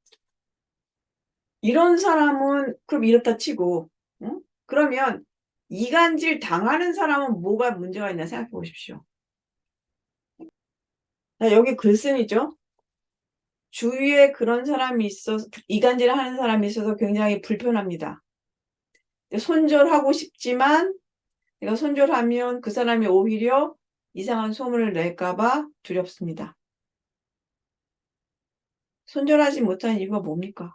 이런 사람은 그럼 이렇다 치고, 응? 그러면 이간질 당하는 사람은 뭐가 문제가 있나 생각해 보십시오. 자, 여기 글쓴이죠. 주위에 그런 사람이 있어서, 이간질 하는 사람이 있어서 굉장히 불편합니다. 손절하고 싶지만 내가 손절하면 그 사람이 오히려 이상한 소문을 낼까봐 두렵습니다. 손절하지 못한 이유가 뭡니까?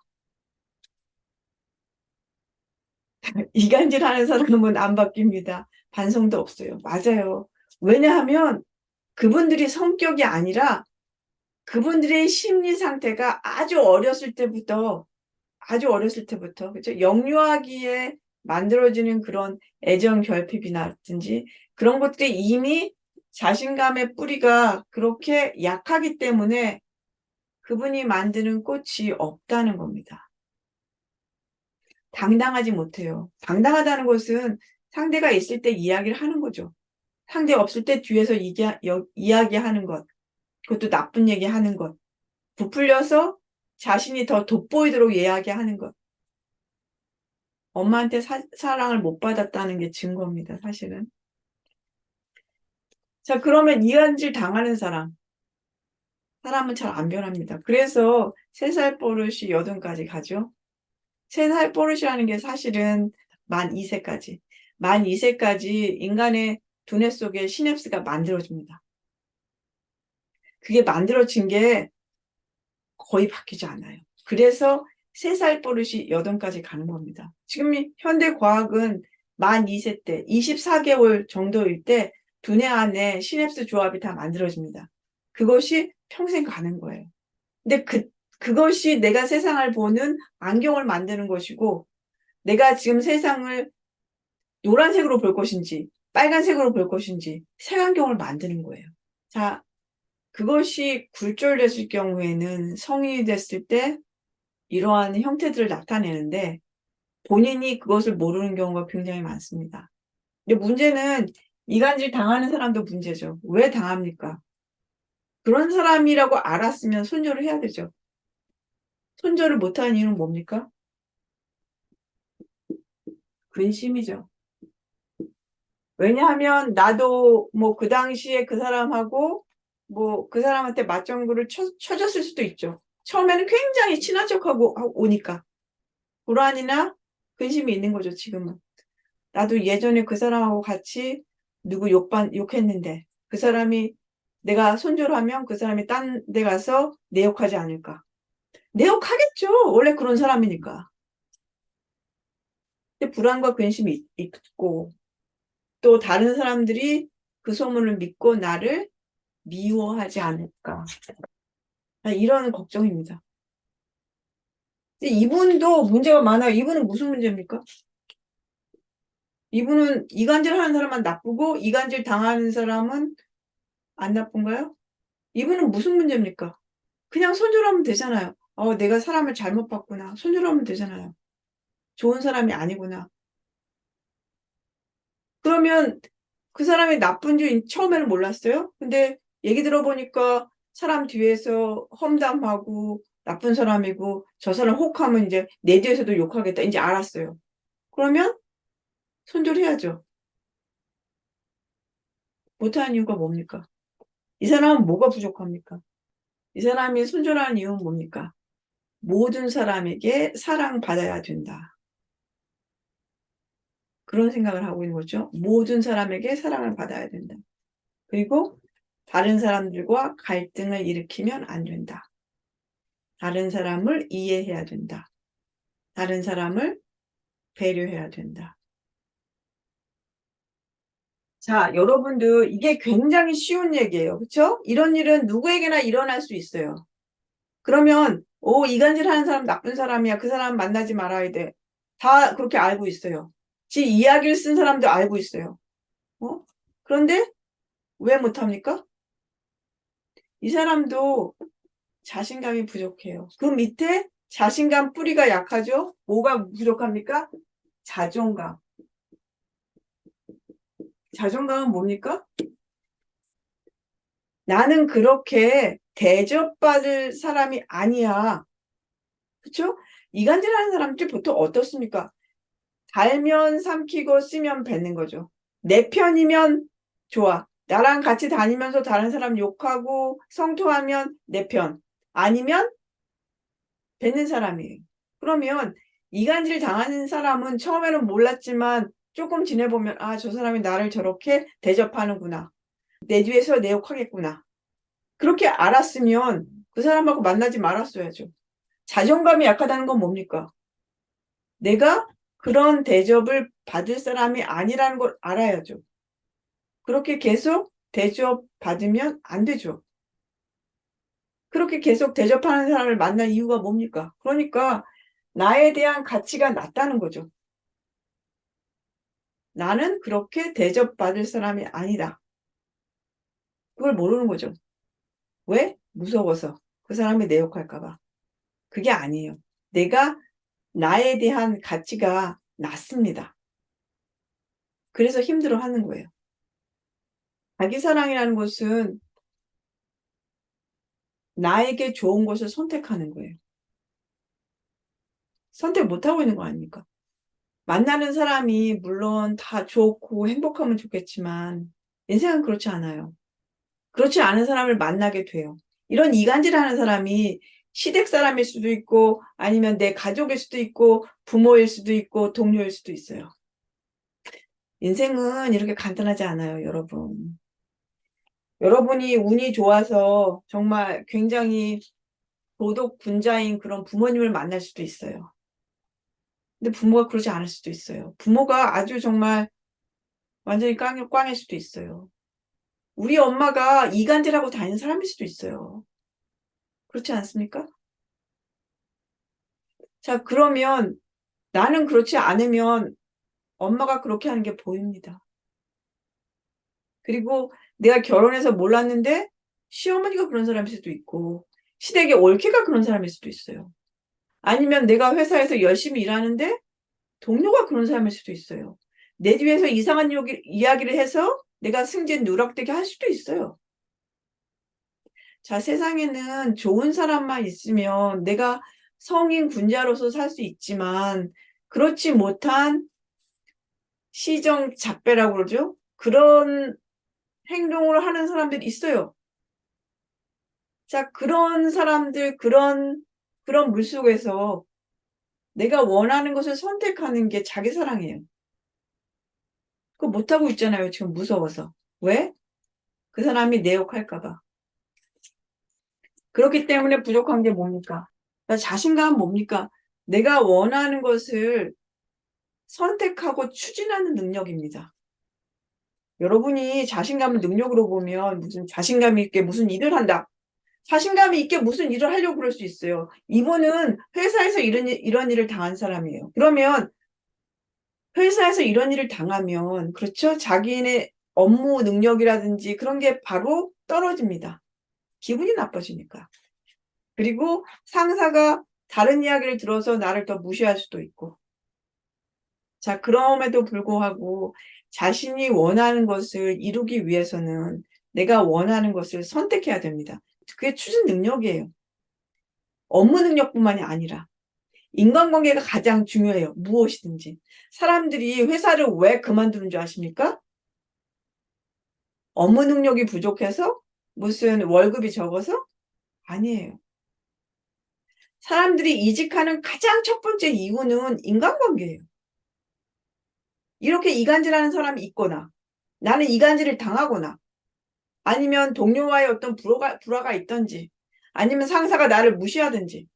이간질 하는 사람은 안 바뀝니다. 반성도 없어요. 맞아요. 왜냐하면 그분들이 성격이 아니라 그분들의 심리 상태가 아주 어렸을 때부터, 그죠? 영유아기에 만들어지는 그런 애정 결핍이라든지 그런 것들이 이미 자신감의 뿌리가 그렇게 약하기 때문에 그분이 만드는 꽃이 없다는 겁니다. 당당하지 못해요. 당당하다는 것은 상대가 있을 때 이야기를 하는 거죠. 상대 없을 때 뒤에서 이야기하는 것, 그것도 나쁜 얘기하는 것, 부풀려서 자신이 더 돋보이도록 이야기하는 것. 엄마한테 사랑을 못 받았다는 게 증거입니다, 사실은. 자, 그러면 이간질 당하는 사람은 잘 안 변합니다. 그래서 3살 버릇이 8까지 가죠. 3살 버릇이라는 게 사실은 만 2세까지. 만 2세까지 인간의 두뇌 속에 시냅스가 만들어집니다. 그게 만들어진 게 거의 바뀌지 않아요. 그래서 3살 버릇이 8까지 가는 겁니다. 지금 현대 과학은 만 2세 때, 24개월 정도일 때 두뇌 안에 시냅스 조합이 다 만들어집니다. 그것이 평생 가는 거예요. 근데 그것이 내가 세상을 보는 안경을 만드는 것이고, 내가 지금 세상을 노란색으로 볼 것인지, 빨간색으로 볼 것인지, 색안경을 만드는 거예요. 자, 그것이 굴절됐을 경우에는 성인이 됐을 때 이러한 형태들을 나타내는데 본인이 그것을 모르는 경우가 굉장히 많습니다. 근데 문제는 이간질 당하는 사람도 문제죠. 왜 당합니까? 그런 사람이라고 알았으면 손절을 해야 되죠. 손절을 못하는 이유는 뭡니까? 근심이죠. 왜냐하면 나도 뭐 그 당시에 그 사람하고 뭐 그 사람한테 맞장구를 쳐줬을 수도 있죠. 처음에는 굉장히 친한 척하고 오니까. 불안이나 근심이 있는 거죠, 지금은. 나도 예전에 그 사람하고 같이 누구 욕했는데 그 사람이 내가 손절하면 그 사람이 딴 데 가서 내 욕하지 않을까. 내 욕하겠죠. 원래 그런 사람이니까. 근데 불안과 근심이 있고 또 다른 사람들이 그 소문을 믿고 나를 미워하지 않을까. 이런 걱정입니다. 근데 이분도 문제가 많아요. 이분은 무슨 문제입니까? 이분은 이간질 하는 사람만 나쁘고 이간질 당하는 사람은 안 나쁜가요? 이분은 무슨 문제입니까? 그냥 손절하면 되잖아요. 내가 사람을 잘못 봤구나. 손절하면 되잖아요. 좋은 사람이 아니구나. 그러면 그 사람이 나쁜 줄 처음에는 몰랐어요. 근데 얘기 들어보니까 사람 뒤에서 험담하고 나쁜 사람이고 저 사람 혹하면 이제 내 뒤에서도 욕하겠다. 이제 알았어요. 그러면 손절해야죠. 못하는 이유가 뭡니까? 이 사람은 뭐가 부족합니까? 이 사람이 손절하는 이유는 뭡니까? 모든 사람에게 사랑받아야 된다. 그런 생각을 하고 있는 거죠. 모든 사람에게 사랑을 받아야 된다. 그리고 다른 사람들과 갈등을 일으키면 안 된다. 다른 사람을 이해해야 된다. 다른 사람을 배려해야 된다. 자, 여러분들 이게 굉장히 쉬운 얘기예요. 그렇죠? 이런 일은 누구에게나 일어날 수 있어요. 그러면 이간질 하는 사람 나쁜 사람이야. 그 사람 만나지 말아야 돼. 다 그렇게 알고 있어요. 지 이야기를 쓴 사람도 알고 있어요. 그런데 왜 못합니까? 이 사람도 자신감이 부족해요. 그 밑에 자신감 뿌리가 약하죠? 뭐가 부족합니까? 자존감. 자존감은 뭡니까? 나는 그렇게 대접받을 사람이 아니야. 그쵸? 이간질하는 사람들이 보통 어떻습니까? 달면 삼키고 쓰면 뱉는 거죠. 내 편이면 좋아. 나랑 같이 다니면서 다른 사람 욕하고 성토하면 내 편. 아니면 뱉는 사람이에요. 그러면 이간질 당하는 사람은 처음에는 몰랐지만 조금 지내보면 저 사람이 나를 저렇게 대접하는구나. 내 뒤에서 내 욕하겠구나. 그렇게 알았으면 그 사람하고 만나지 말았어야죠. 자존감이 약하다는 건 뭡니까? 내가 그런 대접을 받을 사람이 아니라는 걸 알아야죠. 그렇게 계속 대접받으면 안 되죠. 그렇게 계속 대접하는 사람을 만날 이유가 뭡니까? 그러니까 나에 대한 가치가 낮다는 거죠. 나는 그렇게 대접받을 사람이 아니다. 그걸 모르는 거죠. 왜? 무서워서. 그 사람이 내 욕할까 봐. 그게 아니에요. 내가 나에 대한 가치가 낮습니다. 그래서 힘들어하는 거예요. 자기사랑이라는 것은 나에게 좋은 것을 선택하는 거예요. 선택 못하고 있는 거 아닙니까? 만나는 사람이 물론 다 좋고 행복하면 좋겠지만 인생은 그렇지 않아요. 그렇지 않은 사람을 만나게 돼요. 이런 이간질하는 사람이 시댁 사람일 수도 있고 아니면 내 가족일 수도 있고 부모일 수도 있고 동료일 수도 있어요. 인생은 이렇게 간단하지 않아요, 여러분. 여러분이 운이 좋아서 정말 굉장히 도덕 군자인 그런 부모님을 만날 수도 있어요. 근데 부모가 그러지 않을 수도 있어요. 부모가 아주 정말 완전히 꽝일 수도 있어요. 우리 엄마가 이간질하고 다니는 사람일 수도 있어요. 그렇지 않습니까? 자, 그러면 나는 그렇지 않으면 엄마가 그렇게 하는 게 보입니다. 그리고 내가 결혼해서 몰랐는데 시어머니가 그런 사람일 수도 있고 시댁의 올케가 그런 사람일 수도 있어요. 아니면 내가 회사에서 열심히 일하는데 동료가 그런 사람일 수도 있어요. 내 뒤에서 이상한 이야기를 해서 내가 승진 누락되게 할 수도 있어요. 자, 세상에는 좋은 사람만 있으면 내가 성인 군자로서 살 수 있지만 그렇지 못한 시정잡배라고 그러죠. 그런 행동을 하는 사람들이 있어요. 자, 그런 사람들, 그런 물속에서 내가 원하는 것을 선택하는 게 자기 사랑이에요. 그거 못하고 있잖아요. 지금 무서워서. 왜? 그 사람이 내 욕할까 봐. 그렇기 때문에 부족한 게 뭡니까? 자신감은 뭡니까? 내가 원하는 것을 선택하고 추진하는 능력입니다. 여러분이 자신감을 능력으로 보면 무슨 자신감 있게 무슨 일을 한다. 자신감이 있게 무슨 일을 하려고 그럴 수 있어요. 이분은 회사에서 이런 일을 당한 사람이에요. 그러면 회사에서 이런 일을 당하면 그렇죠? 자기네 업무 능력이라든지 그런 게 바로 떨어집니다. 기분이 나빠지니까. 그리고 상사가 다른 이야기를 들어서 나를 더 무시할 수도 있고. 자, 그럼에도 불구하고 자신이 원하는 것을 이루기 위해서는 내가 원하는 것을 선택해야 됩니다. 그게 추진 능력이에요. 업무 능력뿐만이 아니라 인간관계가 가장 중요해요. 무엇이든지. 사람들이 회사를 왜 그만두는 줄 아십니까? 업무 능력이 부족해서? 무슨 월급이 적어서? 아니에요. 사람들이 이직하는 가장 첫 번째 이유는 인간관계예요. 이렇게 이간질하는 사람이 있거나 나는 이간질을 당하거나 아니면 동료와의 어떤 불화가 있든지 아니면 상사가 나를 무시하든지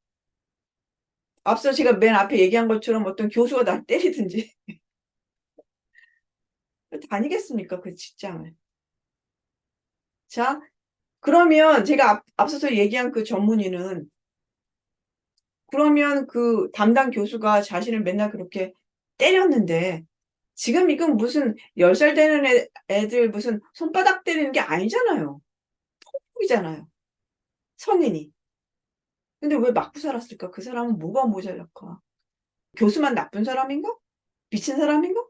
앞서 제가 맨 앞에 얘기한 것처럼 어떤 교수가 나를 때리든지 다니겠습니까? 그 직장을. 자, 그러면 제가 앞서서 얘기한 그 전문의는 그러면 그 담당 교수가 자신을 맨날 그렇게 때렸는데 지금 이건 무슨 10살 되는 애들 무슨 손바닥 때리는 게 아니잖아요. 이잖아요. 성인이. 근데 왜 맞고 살았을까? 그 사람은 뭐가 모자랄까? 교수만 나쁜 사람인가? 미친 사람인가?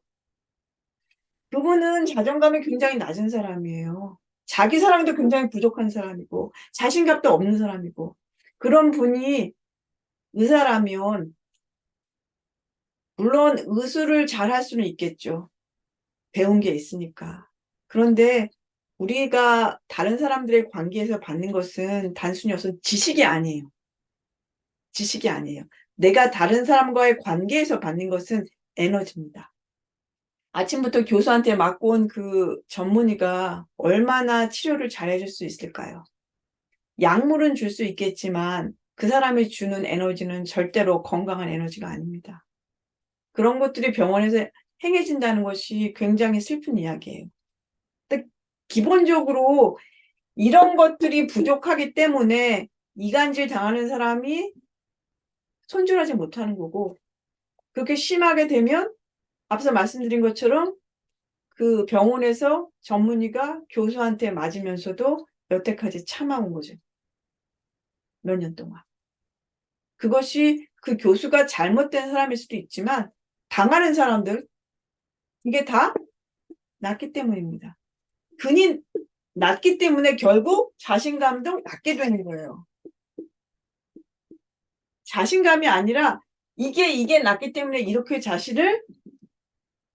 그분은 자존감이 굉장히 낮은 사람이에요. 자기 사랑도 굉장히 부족한 사람이고 자신감도 없는 사람이고 그런 분이 의사라면 물론 의술을 잘할 수는 있겠죠. 배운 게 있으니까. 그런데 우리가 다른 사람들의 관계에서 받는 것은 단순히 어떤 지식이 아니에요. 지식이 아니에요. 내가 다른 사람과의 관계에서 받는 것은 에너지입니다. 아침부터 교수한테 맡고 온 그 전문의가 얼마나 치료를 잘해줄 수 있을까요? 약물은 줄 수 있겠지만 그 사람이 주는 에너지는 절대로 건강한 에너지가 아닙니다. 그런 것들이 병원에서 행해진다는 것이 굉장히 슬픈 이야기예요. 근데 기본적으로 이런 것들이 부족하기 때문에 이간질 당하는 사람이 손질하지 못하는 거고 그렇게 심하게 되면 앞서 말씀드린 것처럼 그 병원에서 전문의가 교수한테 맞으면서도 여태까지 참아온 거죠. 몇 년 동안. 그것이 그 교수가 잘못된 사람일 수도 있지만 당하는 사람들 이게 다 낮기 때문입니다. 근이 낮기 때문에 결국 자신감도 낮게 되는 거예요. 자신감이 아니라 이게 낮기 때문에 이렇게 자신을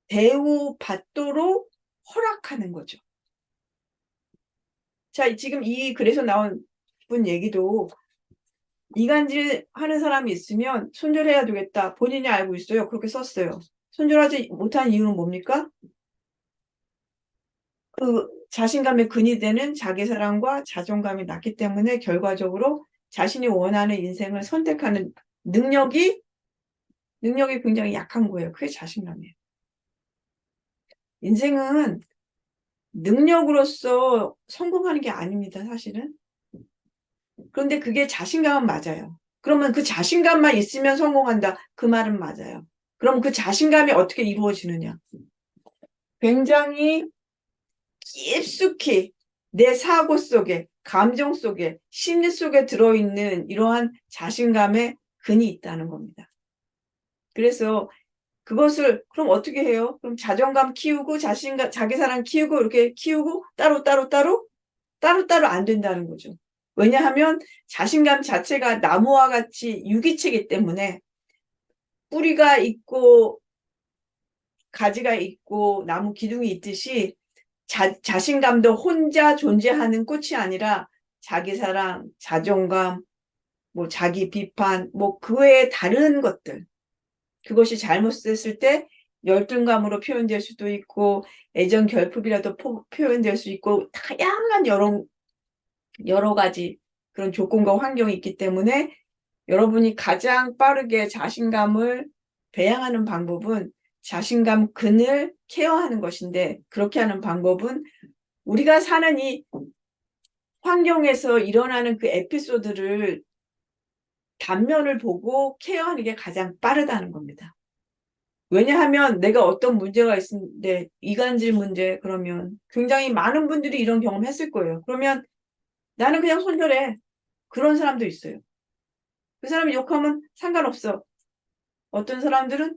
대우받도록 허락하는 거죠. 자, 지금 이 글에서 나온 분 얘기도 이간질 하는 사람이 있으면 손절해야 되겠다. 본인이 알고 있어요. 그렇게 썼어요. 손절하지 못한 이유는 뭡니까? 그 자신감의 근이 되는 자기사랑과 자존감이 낮기 때문에 결과적으로 자신이 원하는 인생을 선택하는 능력이 굉장히 약한 거예요. 그게 자신감이에요. 인생은 능력으로서 성공하는 게 아닙니다, 사실은. 그런데 그게 자신감은 맞아요. 그러면 그 자신감만 있으면 성공한다. 그 말은 맞아요. 그럼 그 자신감이 어떻게 이루어지느냐? 굉장히 깊숙이 내 사고 속에, 감정 속에, 심리 속에 들어있는 이러한 자신감의 근이 있다는 겁니다. 그래서 그것을 그럼 어떻게 해요? 그럼 자존감 키우고 자기 사랑 키우고 이렇게 키우고 따로 안 된다는 거죠. 왜냐하면 자신감 자체가 나무와 같이 유기체이기 때문에 뿌리가 있고 가지가 있고 나무 기둥이 있듯이 자신감도 혼자 존재하는 꽃이 아니라 자기 사랑, 자존감, 뭐 자기 비판, 뭐 그 외에 다른 것들 그것이 잘못됐을 때 열등감으로 표현될 수도 있고 애정 결핍이라도 표현될 수 있고 다양한 여러 가지 그런 조건과 환경이 있기 때문에 여러분이 가장 빠르게 자신감을 배양하는 방법은 자신감 근을 케어하는 것인데 그렇게 하는 방법은 우리가 사는 이 환경에서 일어나는 그 에피소드를 단면을 보고 케어하는 게 가장 빠르다는 겁니다. 왜냐하면 내가 어떤 문제가 있는데 이간질 문제 그러면 굉장히 많은 분들이 이런 경험했을 거예요. 그러면 나는 그냥 손절해. 그런 사람도 있어요. 그 사람이 욕하면 상관없어. 어떤 사람들은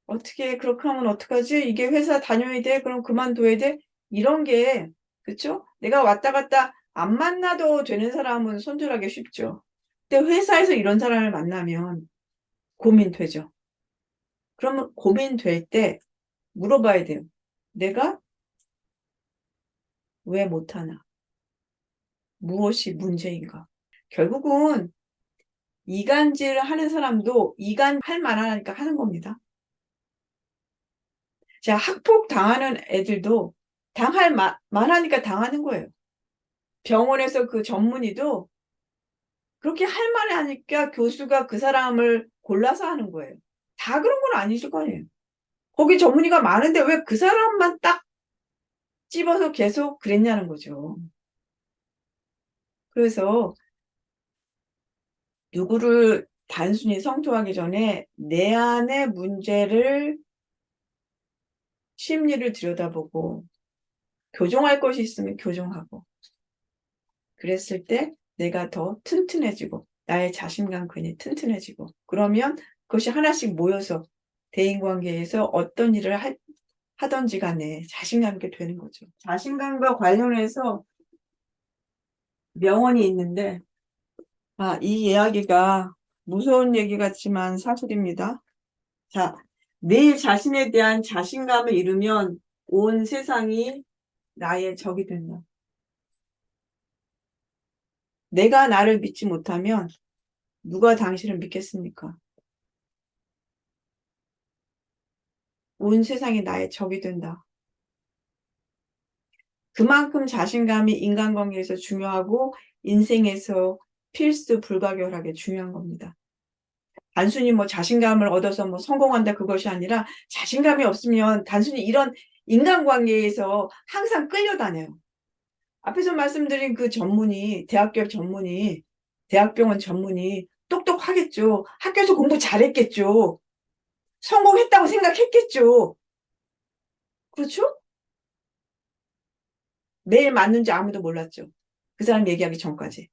어떻게 그렇게 하면 어떡하지? 이게 회사 다녀야 돼? 그럼 그만둬야 돼? 이런 게 그쵸? 내가 왔다 갔다 안 만나도 되는 사람은 손절하기 쉽죠. 근데 회사에서 이런 사람을 만나면 고민되죠. 그러면 고민될 때 물어봐야 돼요. 내가 왜 못하나? 무엇이 문제인가? 결국은 이간질 하는 사람도 이간할 만하니까 하는 겁니다. 자, 학폭 당하는 애들도 당할 만하니까 당하는 거예요. 병원에서 그 전문의도 그렇게 할 만하니까 교수가 그 사람을 골라서 하는 거예요. 다 그런 건 아니실 거 아니에요. 거기 전문의가 많은데 왜 그 사람만 딱 집어서 계속 그랬냐는 거죠. 그래서 누구를 단순히 성토하기 전에 내 안의 문제를 심리를 들여다보고 교정할 것이 있으면 교정하고 그랬을 때 내가 더 튼튼해지고 나의 자신감근이 튼튼해지고 그러면 그것이 하나씩 모여서 대인관계에서 어떤 일을 하던지 간에 자신감 있게 되는 거죠. 자신감과 관련해서 명언이 있는데 이 이야기가 무서운 얘기 같지만 사실입니다. 자, 내 자신에 대한 자신감을 잃으면 온 세상이 나의 적이 된다. 내가 나를 믿지 못하면 누가 당신을 믿겠습니까? 온 세상이 나의 적이 된다. 그만큼 자신감이 인간관계에서 중요하고 인생에서 필수 불가결하게 중요한 겁니다. 단순히 뭐 자신감을 얻어서 뭐 성공한다 그것이 아니라 자신감이 없으면 단순히 이런 인간관계에서 항상 끌려다녀요. 앞에서 말씀드린 그 전문의, 대학병원 전문의 똑똑하겠죠. 학교에서 공부 잘했겠죠. 성공했다고 생각했겠죠. 그렇죠? 매일 맞는지 아무도 몰랐죠. 그 사람 얘기하기 전까지.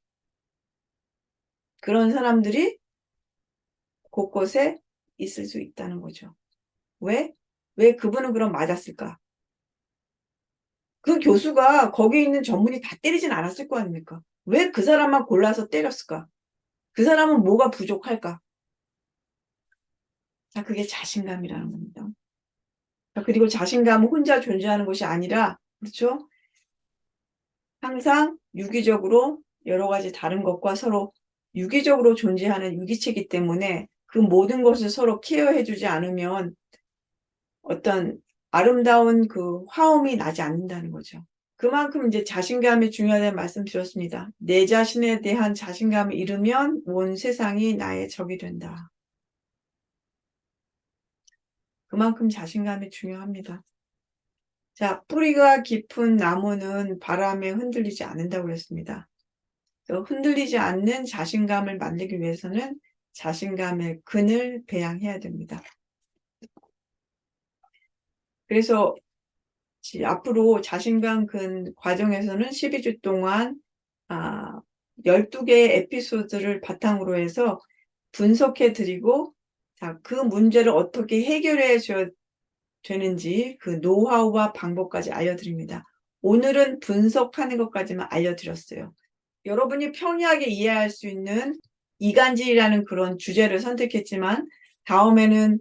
그런 사람들이 곳곳에 있을 수 있다는 거죠. 왜? 왜 그분은 그럼 맞았을까? 그 교수가 거기 있는 전문의 다 때리진 않았을 거 아닙니까? 왜 그 사람만 골라서 때렸을까? 그 사람은 뭐가 부족할까? 자, 그게 자신감이라는 겁니다. 자, 그리고 자신감은 혼자 존재하는 것이 아니라, 그렇죠? 항상 유기적으로 여러 가지 다른 것과 서로 유기적으로 존재하는 유기체이기 때문에 그 모든 것을 서로 케어해주지 않으면 어떤 아름다운 그 화음이 나지 않는다는 거죠. 그만큼 이제 자신감이 중요하다는 말씀 드렸습니다. 내 자신에 대한 자신감을 잃으면 온 세상이 나의 적이 된다. 그만큼 자신감이 중요합니다. 자, 뿌리가 깊은 나무는 바람에 흔들리지 않는다고 그랬습니다. 흔들리지 않는 자신감을 만들기 위해서는 자신감의 근을 배양해야 됩니다. 그래서 앞으로 자신감 근 과정에서는 12주 동안 12개의 에피소드를 바탕으로 해서 분석해 드리고 그 문제를 어떻게 해결해 줘야 되는지 그 노하우와 방법까지 알려드립니다. 오늘은 분석하는 것까지만 알려드렸어요. 여러분이 평이하게 이해할 수 있는 이간질이라는 그런 주제를 선택했지만 다음에는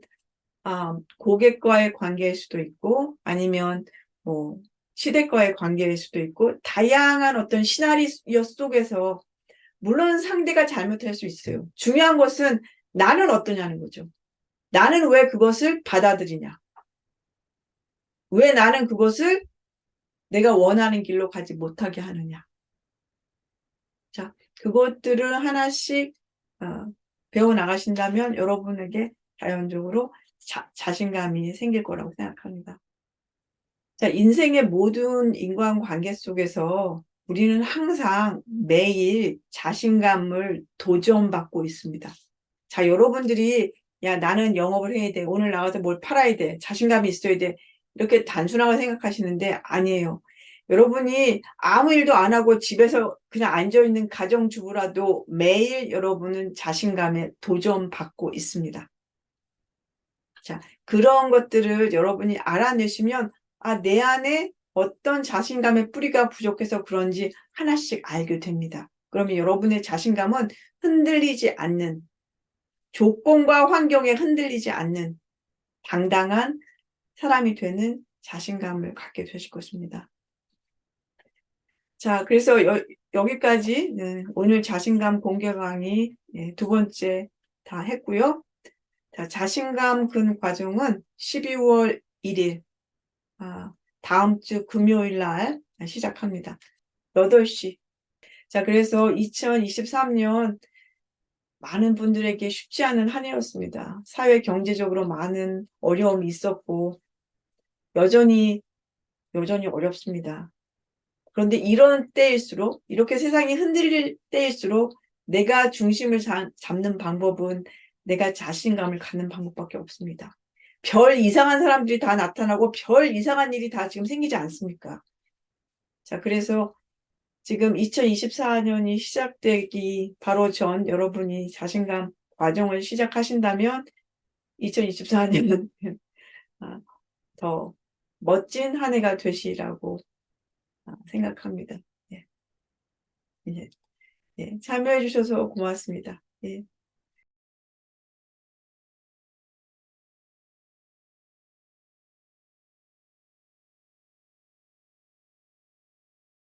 고객과의 관계일 수도 있고 아니면 뭐 시댁과의 관계일 수도 있고 다양한 어떤 시나리오 속에서 물론 상대가 잘못할 수 있어요. 중요한 것은 나는 어떠냐는 거죠. 나는 왜 그것을 받아들이냐. 왜 나는 그것을 내가 원하는 길로 가지 못하게 하느냐. 자, 그것들을 하나씩 배워나가신다면 여러분에게 자연적으로 자신감이 생길 거라고 생각합니다. 자, 인생의 모든 인간관계 속에서 우리는 항상 매일 자신감을 도전받고 있습니다. 자, 여러분들이 야, 나는 영업을 해야 돼. 오늘 나가서 뭘 팔아야 돼. 자신감이 있어야 돼. 이렇게 단순하게 생각하시는데 아니에요. 여러분이 아무 일도 안 하고 집에서 그냥 앉아있는 가정주부라도 매일 여러분은 자신감에 도전받고 있습니다. 자, 그런 것들을 여러분이 알아내시면 내 안에 어떤 자신감의 뿌리가 부족해서 그런지 하나씩 알게 됩니다. 그러면 여러분의 자신감은 흔들리지 않는 조건과 환경에 흔들리지 않는 당당한 사람이 되는 자신감을 갖게 되실 것입니다. 자, 그래서 여기까지 오늘 자신감 공개 강의 두 번째 다 했고요. 자, 자신감 근 과정은 12월 1일 다음 주 금요일 날 시작합니다. 8시. 자, 그래서 2023년 많은 분들에게 쉽지 않은 한 해였습니다. 사회 경제적으로 많은 어려움이 있었고, 여전히 어렵습니다. 그런데 이런 때일수록, 이렇게 세상이 흔들릴 때일수록 내가 중심을 잡는 방법은 내가 자신감을 갖는 방법밖에 없습니다. 별 이상한 사람들이 다 나타나고 별 이상한 일이 다 지금 생기지 않습니까? 자, 그래서 지금 2024년이 시작되기 바로 전 여러분이 자신감 과정을 시작하신다면 2024년은 더 멋진 한 해가 되시라고 생각합니다. 예. 예. 예. 참여해 주셔서 고맙습니다. 예.